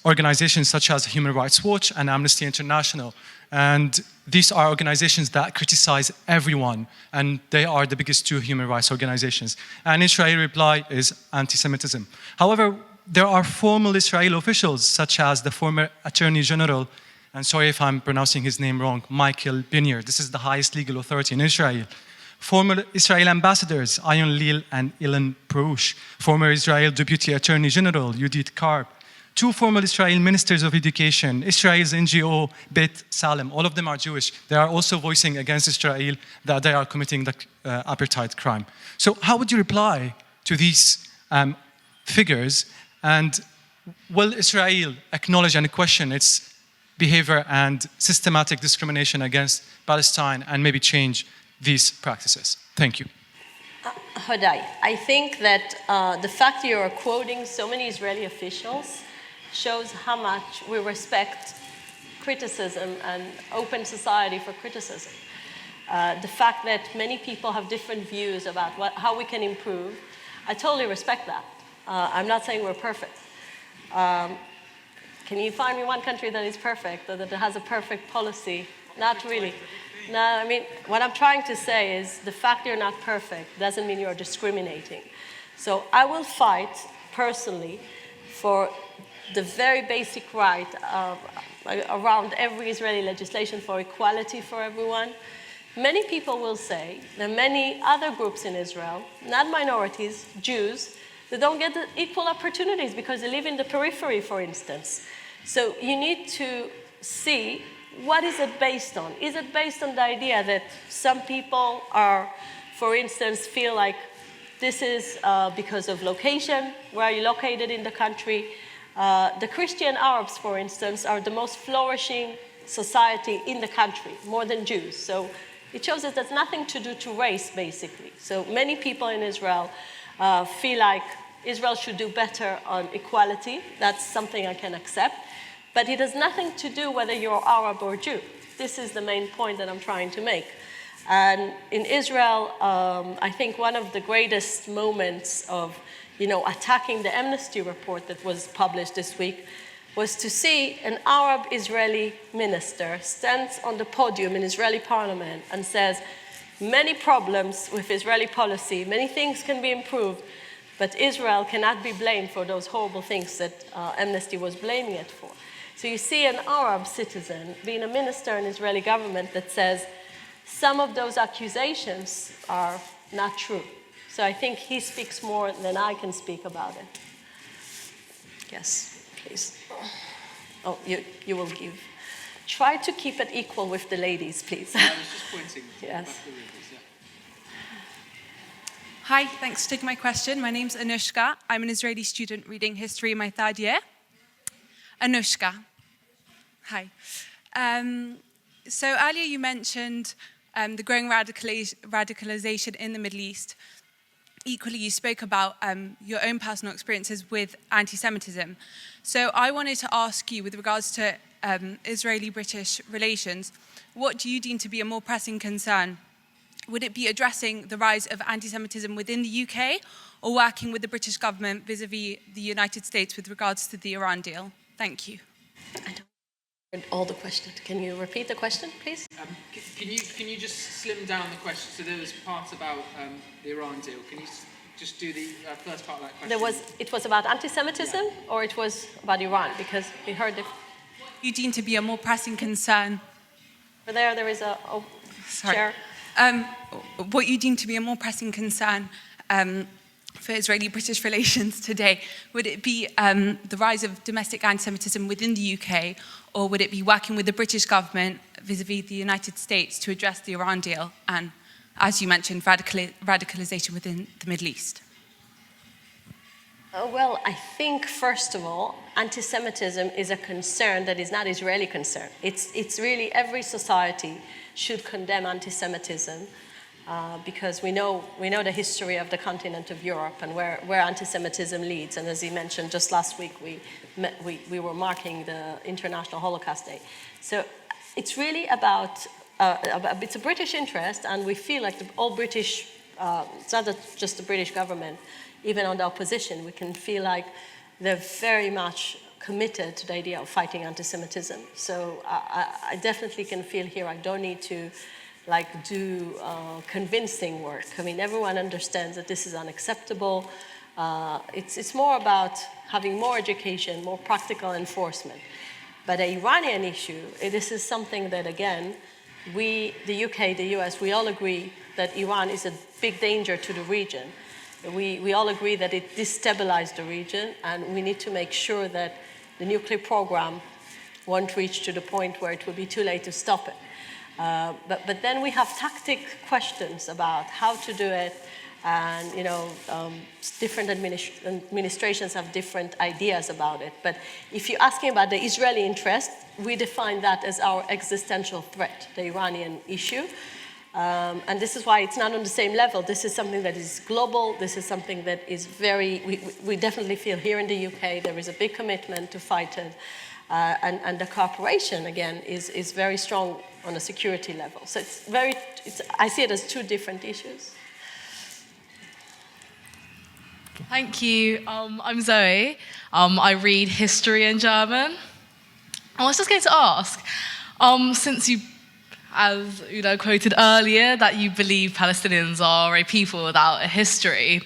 organizations such as Human Rights Watch and Amnesty International, and these are organizations that criticize everyone, and they are the biggest two human rights organizations. And Israeli reply is anti-Semitism. However, there are formal Israeli officials, such as the former Attorney General, and sorry if I'm pronouncing his name wrong, Michael Binier. This is the highest legal authority in Israel. Former Israeli ambassadors, Ayon Lil and Ilan Perush. Former Israel Deputy Attorney General, Judith Karp. Two former Israeli ministers of education, Israel's NGO, Bet Salem, all of them are Jewish. They are also voicing against Israel that they are committing the apartheid crime. So how would you reply to these figures? And will Israel acknowledge and question its behavior and systematic discrimination against Palestine and maybe change these practices? Thank you. Hodai, I think that the fact that you are quoting so many Israeli officials shows how much we respect criticism and open society for criticism. The fact that many people have different views about how we can improve, I totally respect that. I'm not saying we're perfect. Can you find me one country that is perfect or that has a perfect policy? Not really. No, I mean, what I'm trying to say is the fact you're not perfect doesn't mean you're discriminating. So I will fight personally for the very basic right around every Israeli legislation for equality for everyone. Many people will say there are many other groups in Israel, not minorities, Jews, that don't get the equal opportunities because they live in the periphery, for instance. So you need to see, what is it based on? Is it based on the idea that some people are, for instance, feel like this is because of location, where you're located in the country? The Christian Arabs, for instance, are the most flourishing society in the country, more than Jews. So it shows that there's nothing to do to race, basically. So many people in Israel feel like Israel should do better on equality. That's something I can accept. But it has nothing to do whether you're Arab or Jew. This is the main point that I'm trying to make. And in Israel, I think one of the greatest moments of attacking the Amnesty report that was published this week was to see an Arab Israeli minister stands on the podium in Israeli parliament and says, many problems with Israeli policy, many things can be improved, but Israel cannot be blamed for those horrible things that Amnesty was blaming it for. So you see an Arab citizen being a minister in the Israeli government that says some of those accusations are not true. So I think he speaks more than I can speak about it. Yes, please. Oh, you will give. Try to keep it equal with the ladies, please. I was just pointing. Yes. Hi, thanks for taking my question. My name's Anushka. I'm an Israeli student reading history in my third year. Anushka. Hi. So earlier you mentioned the growing radicalization in the Middle East. Equally, you spoke about your own personal experiences with anti-Semitism. So I wanted to ask you, with regards to Israeli-British relations, what do you deem to be a more pressing concern? Would it be addressing the rise of anti-Semitism within the UK, or working with the British government vis-a-vis the United States with regards to the Iran deal? Thank you. I don't heard all the questions. Can you repeat the question, please? Can you just slim down the question? So there was part about the Iran deal. Can you just do the first part of that question? It was about anti-Semitism, or it was about Iran? Because we heard it. You deem to be a more pressing concern? There is a chair. What you deem to be a more pressing concern for Israeli-British relations today, would it be the rise of domestic anti-Semitism within the UK, or would it be working with the British government vis-a-vis the United States to address the Iran deal and as you mentioned, radicalization within the Middle East? Well, I think, first of all, anti-Semitism is a concern that is not Israeli concern. It's really every society should condemn anti-Semitism because we know the history of the continent of Europe and where anti-Semitism leads. And as he mentioned, just last week we were marking the International Holocaust Day. So it's really about, it's a British interest, and we feel like all British, it's not just the British government, even on the opposition, we can feel like they're very much committed to the idea of fighting anti-Semitism. So I definitely can feel here I don't need to do convincing work. I mean, everyone understands that this is unacceptable. It's more about having more education, more practical enforcement. But the Iranian issue, this is something that, again, the UK, the US, we all agree that Iran is a big danger to the region. We all agree that it destabilized the region, and we need to make sure that the nuclear program won't reach to the point where it will be too late to stop it. But then we have tactic questions about how to do it, and different administrations have different ideas about it. But if you're asking about the Israeli interest, we define that as our existential threat, the Iranian issue. And this is why it's not on the same level. This is something that is global. This is something that is we definitely feel here in the UK there is a big commitment to fight it. And the cooperation, again, is very strong on a security level. So I see it as two different issues. Thank you. I'm Zoe. I read history in German. I was just going to ask, since you, as quoted earlier, that you believe Palestinians are a people without a history,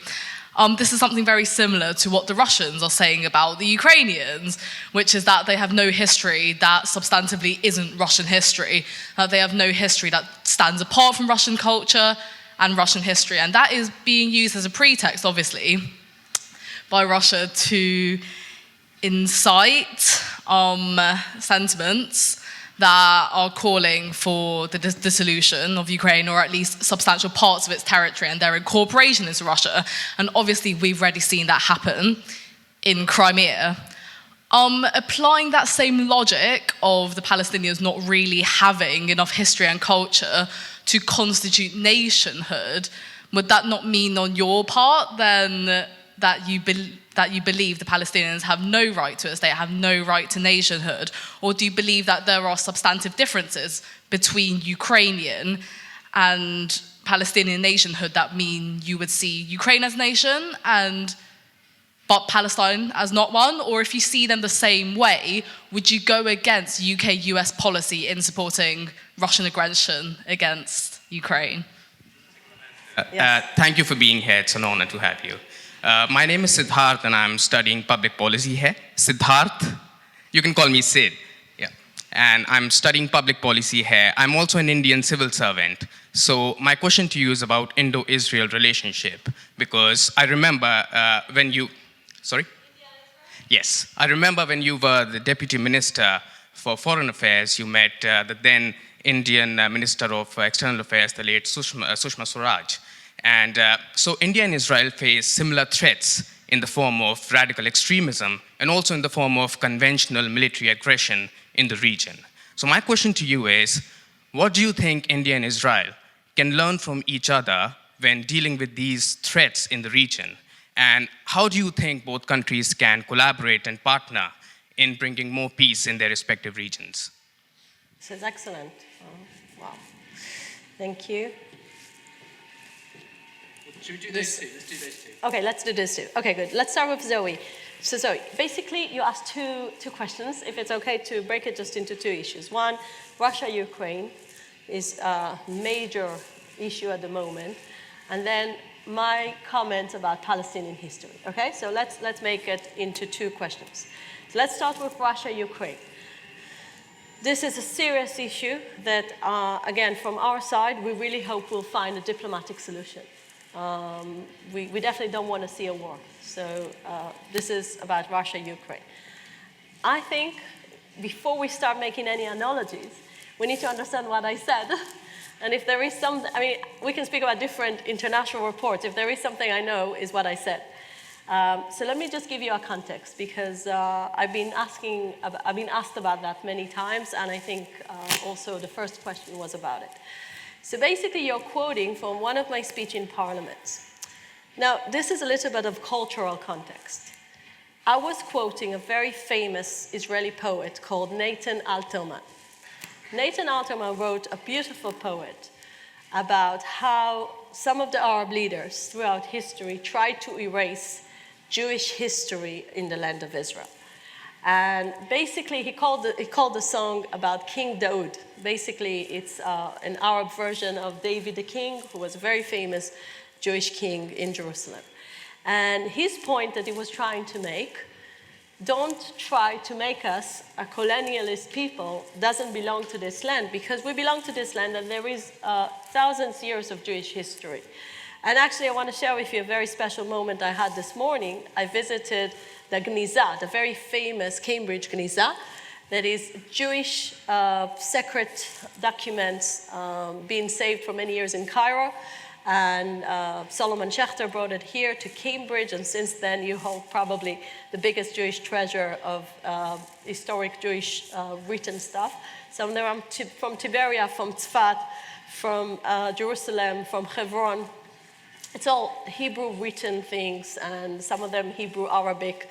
this is something very similar to what the Russians are saying about the Ukrainians, which is that they have no history that substantively isn't Russian history, that they have no history that stands apart from Russian culture and Russian history. And that is being used as a pretext, obviously, by Russia to incite sentiments that are calling for the dissolution of Ukraine, or at least substantial parts of its territory and their incorporation into Russia. And obviously we've already seen that happen in Crimea. Applying that same logic of the Palestinians not really having enough history and culture to constitute nationhood, would that not mean on your part then that you believe the Palestinians have no right to a state, have no right to nationhood? Or do you believe that there are substantive differences between Ukrainian and Palestinian nationhood that mean you would see Ukraine as nation but Palestine as not one? Or if you see them the same way, would you go against UK-US policy in supporting Russian aggression against Ukraine? Thank you for being here. It's an honor to have you. My name is Siddharth, and I'm studying public policy here. Siddharth, you can call me Sid. Yeah. And I'm studying public policy here. I'm also an Indian civil servant. So my question to you is about Indo-Israel relationship, because I remember when you, sorry? Yes, I remember when you were the Deputy Minister for Foreign Affairs, you met the then Indian Minister of External Affairs, the late Sushma Swaraj. And so India and Israel face similar threats in the form of radical extremism and also in the form of conventional military aggression in the region. So my question to you is, what do you think India and Israel can learn from each other when dealing with these threats in the region? And how do you think both countries can collaborate and partner in bringing more peace in their respective regions? This is excellent. Oh, wow. Thank you. Should we do those two? Let's do those two. Okay, let's do this too. Okay, good. Let's start with Zoe. So Zoe, basically you asked two questions. If it's okay to break it just into two issues. One, Russia-Ukraine is a major issue at the moment. And then my comments about Palestinian history. Okay, so let's make it into two questions. So let's start with Russia-Ukraine. This is a serious issue that, again, from our side, we really hope we'll find a diplomatic solution. We definitely don't want to see a war. So this is about Russia-Ukraine. I think before we start making any analogies, we need to understand what I said And if there is we can speak about different international reports. If there is something I know, is what I said. So let me just give you a context, because I've been asked about that many times, and I think also the first question was about it. So basically, you're quoting from one of my speeches in Parliament. Now, this is a little bit of cultural context. I was quoting a very famous Israeli poet called Nathan Alterman. Nathan Alterman wrote a beautiful poem about how some of the Arab leaders throughout history tried to erase Jewish history in the land of Israel. And basically, he called the song about King Daud. Basically, it's an Arab version of David the King, who was a very famous Jewish king in Jerusalem. And his point that he was trying to make, don't try to make us a colonialist people, doesn't belong to this land, because we belong to this land and there is thousands of years of Jewish history. And actually, I want to share with you a very special moment I had this morning. I visited the Gniza, the very famous Cambridge Gniza, that is Jewish sacred documents being saved for many years in Cairo. And Solomon Schechter brought it here to Cambridge, and since then you hold probably the biggest Jewish treasure of historic Jewish written stuff. Some of them from Tiberia, from Tzfat, from Jerusalem, from Hebron. It's all Hebrew written things, and some of them Hebrew Arabic.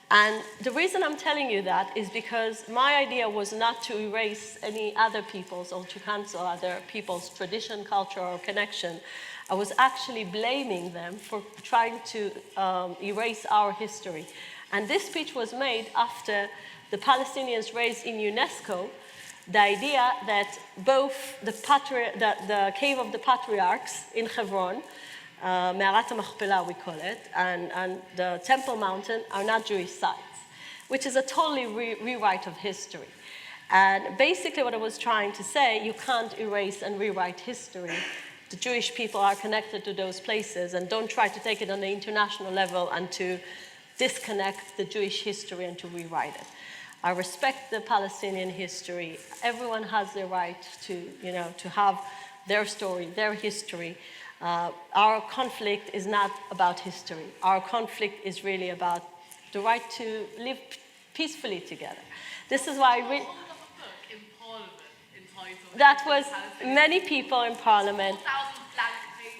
And the reason I'm telling you that is because my idea was not to erase any other people's or to cancel other people's tradition, culture, or connection. I was actually blaming them for trying to erase our history. And this speech was made after the Palestinians raised in UNESCO the idea that both the Cave of the Patriarchs in Hebron, Me'arat HaMachpelah we call it, and the Temple Mountain are not Jewish sites, which is a totally rewrite of history. And basically what I was trying to say, you can't erase and rewrite history. The Jewish people are connected to those places, and don't try to take it on the international level and to disconnect the Jewish history and to rewrite it. I respect the Palestinian history. Everyone has the right to have their story, their history. Our conflict is not about history. Our conflict is really about the right to live peacefully together. This is why that was many people in Parliament.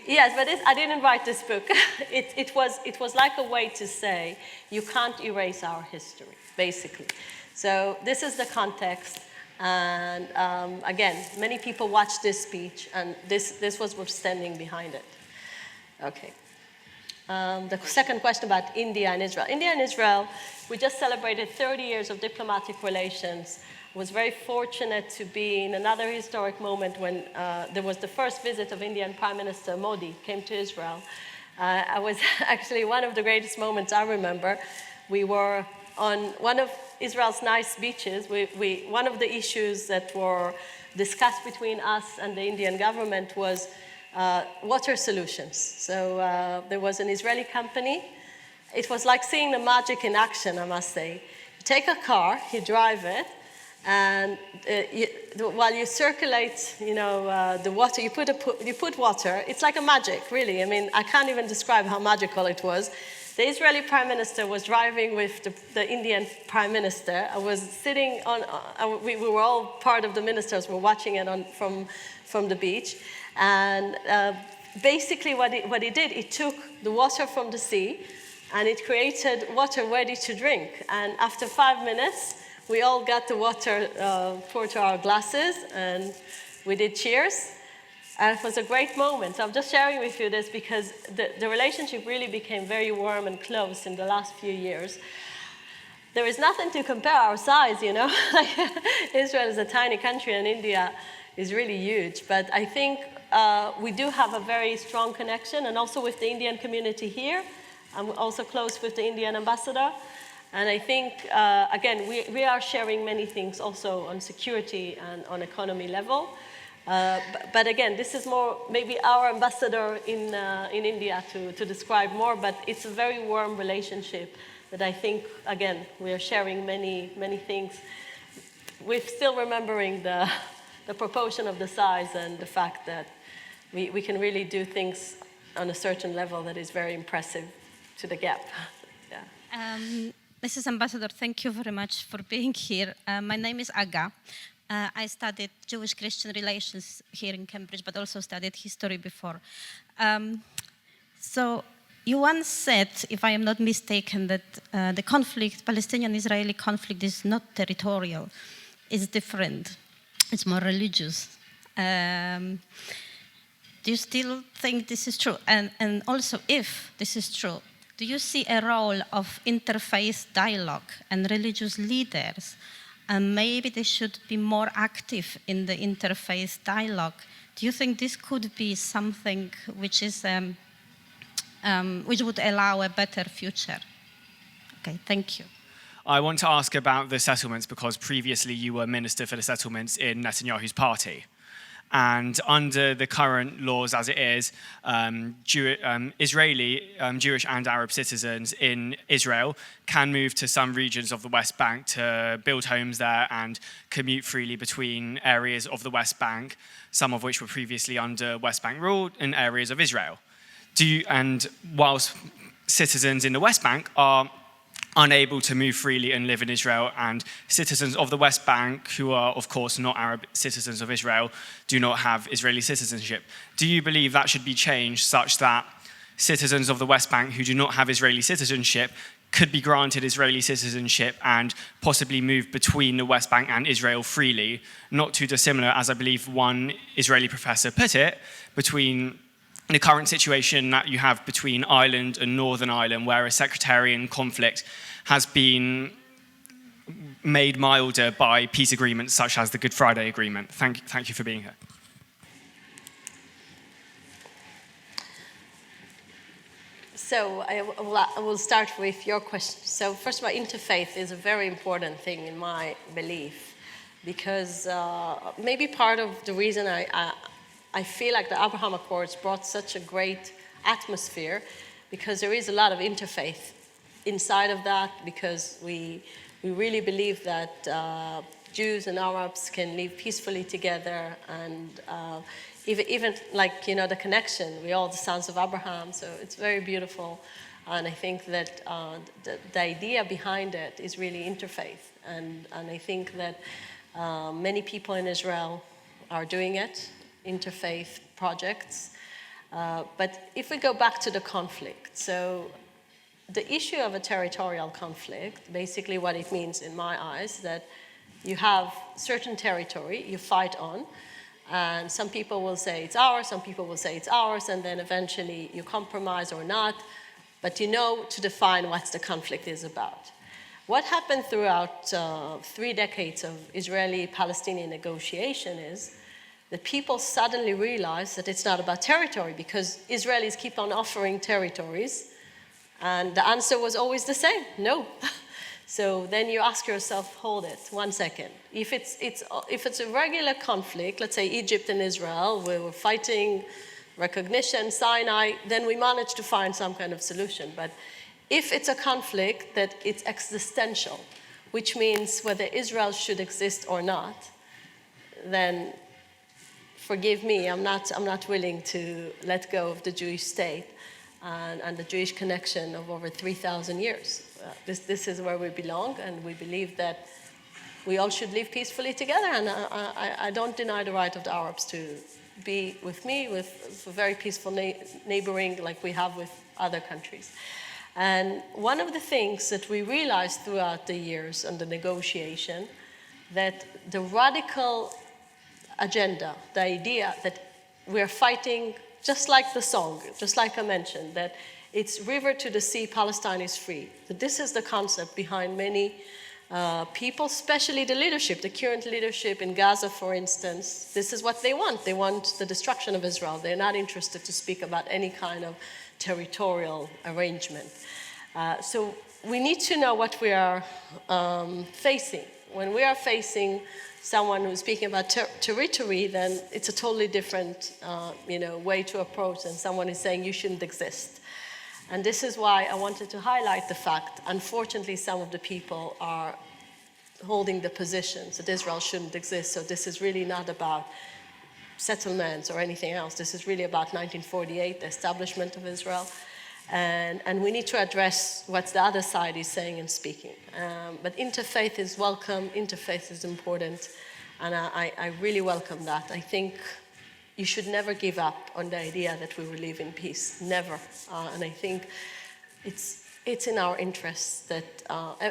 Yes, but I didn't write this book. It was like a way to say you can't erase our history, basically. So this is the context. And again, many people watched this speech, and this was what's standing behind it. Okay. The second question about India and Israel. India and Israel, we just celebrated 30 years of diplomatic relations. I was very fortunate to be in another historic moment when there was the first visit of Indian Prime Minister Modi came to Israel. I was actually one of the greatest moments I remember. We were on one of Israel's nice beaches. One of the issues that were discussed between us and the Indian government was water solutions. So there was an Israeli company. It was like seeing the magic in action, I must say. You take a car, you drive it, and while you circulate, the water, you put water. It's like a magic, really. I mean, I can't even describe how magical it was. The Israeli Prime Minister was driving with the Indian Prime Minister. I was sitting on, we were all part of the ministers, were watching it from the beach. And basically what it did, it took the water from the sea and it created water ready to drink. And after 5 minutes, we all got the water poured to our glasses and we did cheers. And it was a great moment. So I'm just sharing with you this because the relationship really became very warm and close in the last few years. There is nothing to compare our size, Israel is a tiny country and India is really huge. But I think we do have a very strong connection, and also with the Indian community here. I'm also close with the Indian ambassador. And I think, again, we are sharing many things also on security and on economy level. But again, this is more maybe our ambassador in India to describe more, but it's a very warm relationship that I think, again, we are sharing many, many things. We're still remembering the the proportion of the size and the fact that we can really do things on a certain level that is very impressive to the gap. Yeah. Mrs. Ambassador, thank you very much for being here. My name is Aga. I studied Jewish-Christian relations here in Cambridge, but also studied history before. So you once said, if I am not mistaken, that the conflict, Palestinian-Israeli conflict, is not territorial. It's different. It's more religious. Do you still think this is true? And also, if this is true, do you see a role of interfaith dialogue and religious leaders? And maybe they should be more active in the interfaith dialogue. Do you think this could be something which is which would allow a better future? Okay, thank you. I want to ask about the settlements because previously you were Minister for the Settlements in Netanyahu's party. And under the current laws as it is, Israeli, Jewish and Arab citizens in Israel can move to some regions of the West Bank to build homes there and commute freely between areas of the West Bank, some of which were previously under West Bank rule in areas of Israel. And whilst citizens in the West Bank are unable to move freely and live in Israel, and citizens of the West Bank, who are of course not Arab citizens of Israel, do not have Israeli citizenship. Do you believe that should be changed such that citizens of the West Bank who do not have Israeli citizenship could be granted Israeli citizenship and possibly move between the West Bank and Israel freely, not too dissimilar, as I believe one Israeli professor put it, between the current situation that you have between Ireland and Northern Ireland, where a sectarian conflict has been made milder by peace agreements such as the Good Friday Agreement. Thank you for being here. So I will start with your question. So first of all, interfaith is a very important thing in my belief, because maybe part of the reason I feel like the Abraham Accords brought such a great atmosphere, because there is a lot of interfaith inside of that, because we really believe that Jews and Arabs can live peacefully together, and even like, you know, the connection, we're all the sons of Abraham, so it's very beautiful. And I think that the idea behind it is really interfaith, and I think that many people in Israel are doing it, interfaith projects. But if we go back to the conflict, so the issue of a territorial conflict, basically what it means in my eyes, that you have certain territory you fight on, and some people will say it's ours, some people will say it's ours, and then eventually you compromise or not, but you know to define what the conflict is about. What happened throughout 3 decades of Israeli-Palestinian negotiation is that people suddenly realized that it's not about territory, because Israelis keep on offering territories, and the answer was always the same, no. So then you ask yourself, hold it, 1 second. If it's a regular conflict, let's say Egypt and Israel, we were fighting recognition, Sinai, then we managed to find some kind of solution. But if it's a conflict that it's existential, which means whether Israel should exist or not, then forgive me, I'm not willing to let go of the Jewish state and the Jewish connection of over 3,000 years. This is where we belong, and we believe that we all should live peacefully together, and I don't deny the right of the Arabs to be with me, with very peaceful neighboring like we have with other countries. And one of the things that we realized throughout the years and the negotiation, that the radical agenda, the idea that we're fighting just like the song, just like I mentioned, that it's river to the sea, Palestine is free. That this is the concept behind many people, especially the leadership, the current leadership in Gaza, for instance. This is what they want. They want the destruction of Israel. They're not interested to speak about any kind of territorial arrangement. So we need to know what we are facing. When we are facing someone who's speaking about territory, then it's a totally different way to approach than someone who's saying you shouldn't exist. And this is why I wanted to highlight the fact, unfortunately, some of the people are holding the positions that Israel shouldn't exist. So this is really not about settlements or anything else. This is really about 1948, the establishment of Israel. And we need to address what the other side is saying and speaking. But interfaith is welcome, interfaith is important, and I really welcome that. I think you should never give up on the idea that we will live in peace, never. And I think it's in our interests that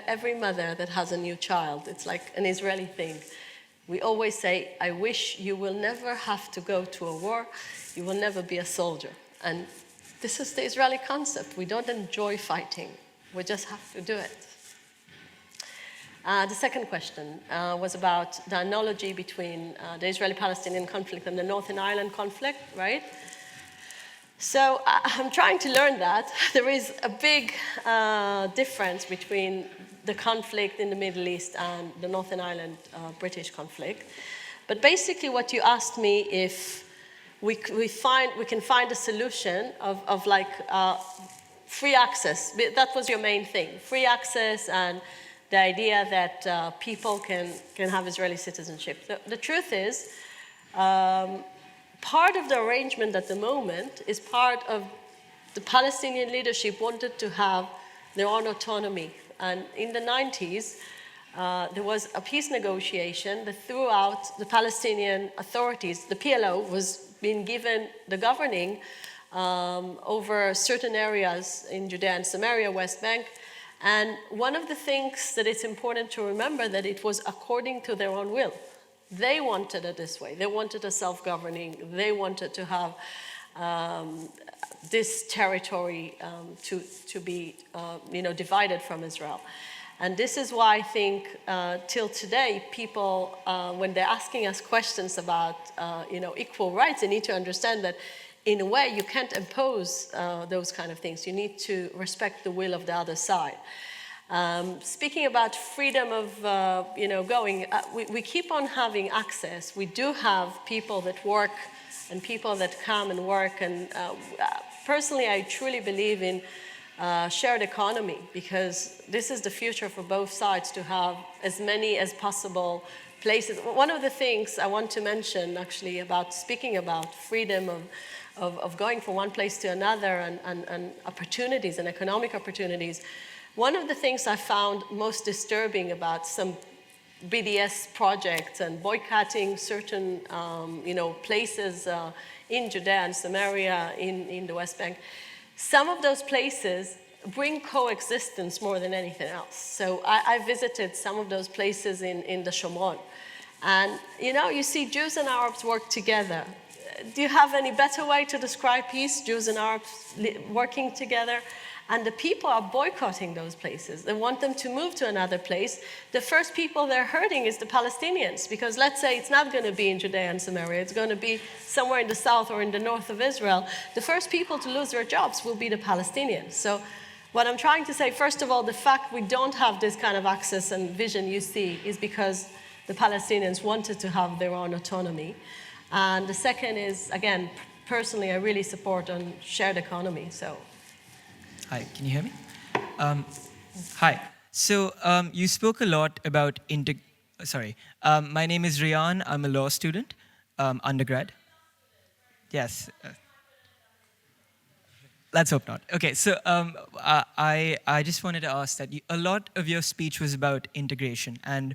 every mother that has a new child, it's like an Israeli thing. We always say, I wish you will never have to go to a war, you will never be a soldier. And this is the Israeli concept. We don't enjoy fighting, we just have to do it. The second question was about the analogy between the Israeli-Palestinian conflict and the Northern Ireland conflict, right? So I'm trying to learn that. There is a big difference between the conflict in the Middle East and the Northern Ireland British conflict. But basically what you asked me if we can find a solution of like free access. That was your main thing, free access and the idea that people can have Israeli citizenship. The truth is, part of the arrangement at the moment is part of the Palestinian leadership wanted to have their own autonomy. And in the 90s, there was a peace negotiation that throughout the Palestinian authorities, the PLO was being given the governing over certain areas in Judea and Samaria, West Bank. And one of the things that it's important to remember that it was according to their own will. They wanted it this way. They wanted a self-governing. They wanted to have this territory to be divided from Israel. And this is why I think till today, people, when they're asking us questions about equal rights, they need to understand that in a way you can't impose those kind of things. You need to respect the will of the other side. Speaking about freedom of going, we keep on having access. We do have people that work and people that come and work. And personally, I truly believe in shared economy, because this is the future for both sides, to have as many as possible places. One of the things I want to mention actually about speaking about freedom of going from one place to another and opportunities and economic opportunities, one of the things I found most disturbing about some BDS projects and boycotting certain places in Judea and Samaria, in the West Bank, some of those places bring coexistence more than anything else. So I visited some of those places in the Shomron. And you see Jews and Arabs work together. Do you have any better way to describe peace? Jews and Arabs working together. And the people are boycotting those places. They want them to move to another place. The first people they're hurting is the Palestinians, because let's say it's not going to be in Judea and Samaria. It's going to be somewhere in the south or in the north of Israel. The first people to lose their jobs will be the Palestinians. So what I'm trying to say, first of all, the fact we don't have this kind of access and vision you see is because the Palestinians wanted to have their own autonomy. And the second is, again, personally, I really support on shared economy. So. Hi, can you hear me? Hi. So you spoke a lot about my name is Rian. I'm a law student, undergrad. Yes. Let's hope not. Okay, so I just wanted to ask that a lot of your speech was about integration, and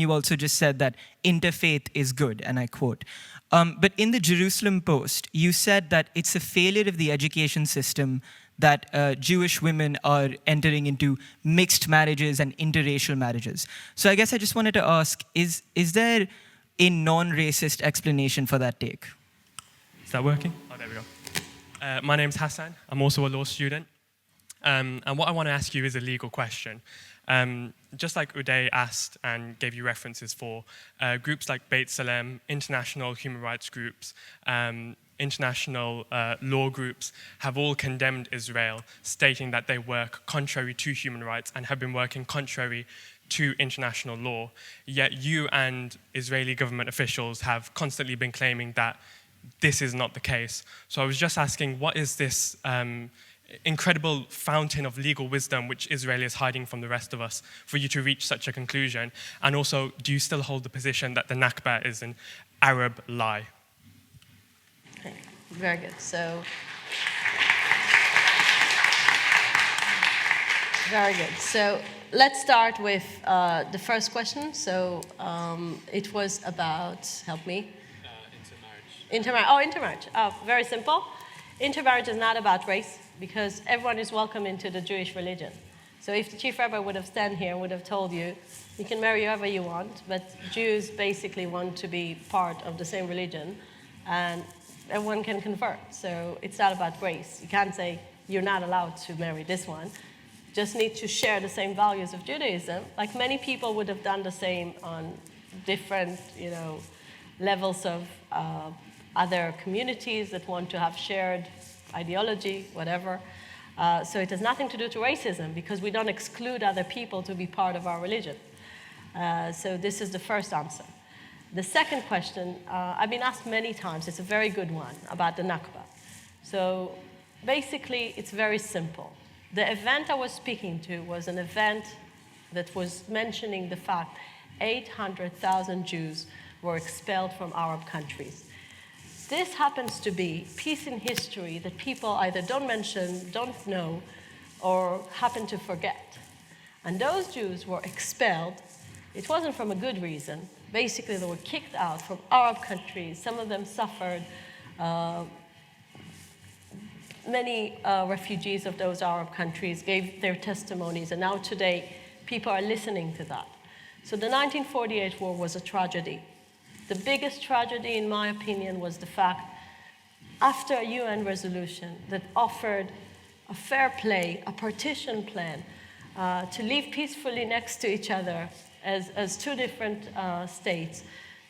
you also just said that interfaith is good, and I quote. But in the Jerusalem Post, you said that it's a failure of the education system that Jewish women are entering into mixed marriages and interracial marriages. So I guess I just wanted to ask, is there a non-racist explanation for that take? Is that working? Oh, there we go. My name's Hassan. I'm also a law student. And what I want to ask you is a legal question. Just like Uday asked and gave you references for, groups like Beit Salem, international human rights groups, international law groups have all condemned Israel, stating that they work contrary to human rights and have been working contrary to international law. Yet you and Israeli government officials have constantly been claiming that this is not the case. So I was just asking, what is this incredible fountain of legal wisdom which Israel is hiding from the rest of us for you to reach such a conclusion? And also, do you still hold the position that the Nakba is an Arab lie? Okay. Very good. So, very good. So let's start with the first question. So it was about, help me. Intermarriage. Oh, very simple. Intermarriage is not about race because everyone is welcome into the Jewish religion. So if the chief rabbi would have stand here and would have told you, you can marry whoever you want, but Jews basically want to be part of the same religion, and everyone can convert. So it's not about race. You can't say you're not allowed to marry this one. Just need to share the same values of Judaism. Like many people would have done the same on different, levels of other communities that want to have shared ideology, whatever. So it has nothing to do to racism because we don't exclude other people to be part of our religion. So this is the first answer. The second question, I've been asked many times, it's a very good one, about the Nakba. So basically, it's very simple. The event I was speaking to was an event that was mentioning the fact 800,000 Jews were expelled from Arab countries. This happens to be piece in history that people either don't mention, don't know, or happen to forget. And those Jews were expelled. It wasn't from a good reason. Basically, they were kicked out from Arab countries. Some of them suffered. Many refugees of those Arab countries gave their testimonies, and now today, people are listening to that. So the 1948 war was a tragedy. The biggest tragedy, in my opinion, was the fact, after a UN resolution that offered a fair play, a partition plan, to live peacefully next to each other as two different states,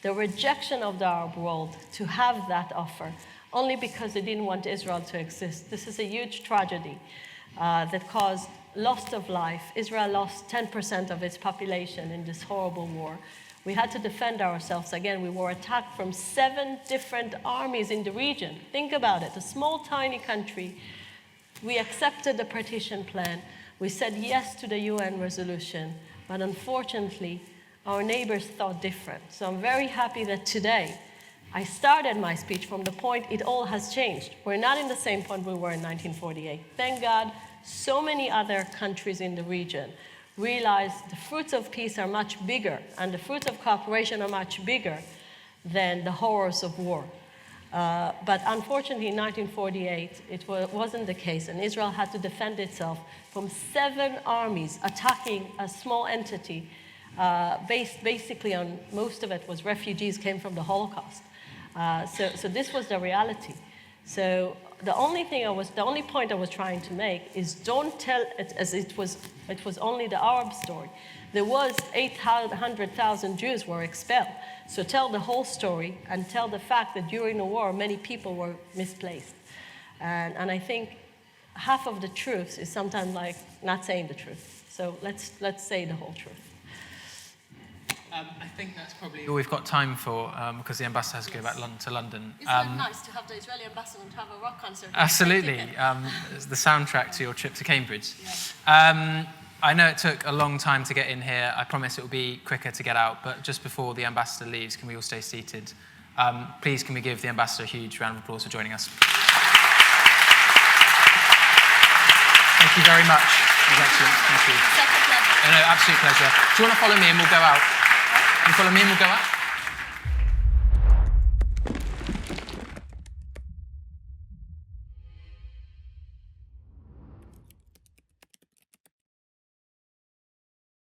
the rejection of the Arab world to have that offer, only because they didn't want Israel to exist. This is a huge tragedy that caused loss of life. Israel lost 10% of its population in this horrible war. We had to defend ourselves. Again, we were attacked from 7 different armies in the region. Think about it, a small, tiny country. We accepted the partition plan. We said yes to the UN resolution. But unfortunately, our neighbors thought different. So I'm very happy that today, I started my speech from the point it all has changed. We're not in the same point we were in 1948. Thank God, so many other countries in the region realize the fruits of peace are much bigger and the fruits of cooperation are much bigger than the horrors of war. But unfortunately, in 1948, it wasn't the case, and Israel had to defend itself from 7 armies attacking a small entity based basically on, most of it was refugees came from the Holocaust. So this was the reality. So the only point I was trying to make is don't tell it as it was only the Arab story. There was 800,000 Jews were expelled. So tell the whole story and tell the fact that during the war, many people were misplaced. And I think half of the truth is sometimes like not saying the truth. So let's say the whole truth. I think that's probably all we've got time for because the ambassador has to go back to London. Isn't it nice to have the Israeli ambassador and to have a rock concert? Absolutely. It's the soundtrack to your trip to Cambridge. Yeah. I know it took a long time to get in here. I promise it will be quicker to get out. But just before the ambassador leaves, can we all stay seated? Please, can we give the ambassador a huge round of applause for joining us? Thank you very much. It was excellent. Thank you. Such a pleasure. No, absolute pleasure. Do you want to follow me and we'll go out? You follow me and we'll go out?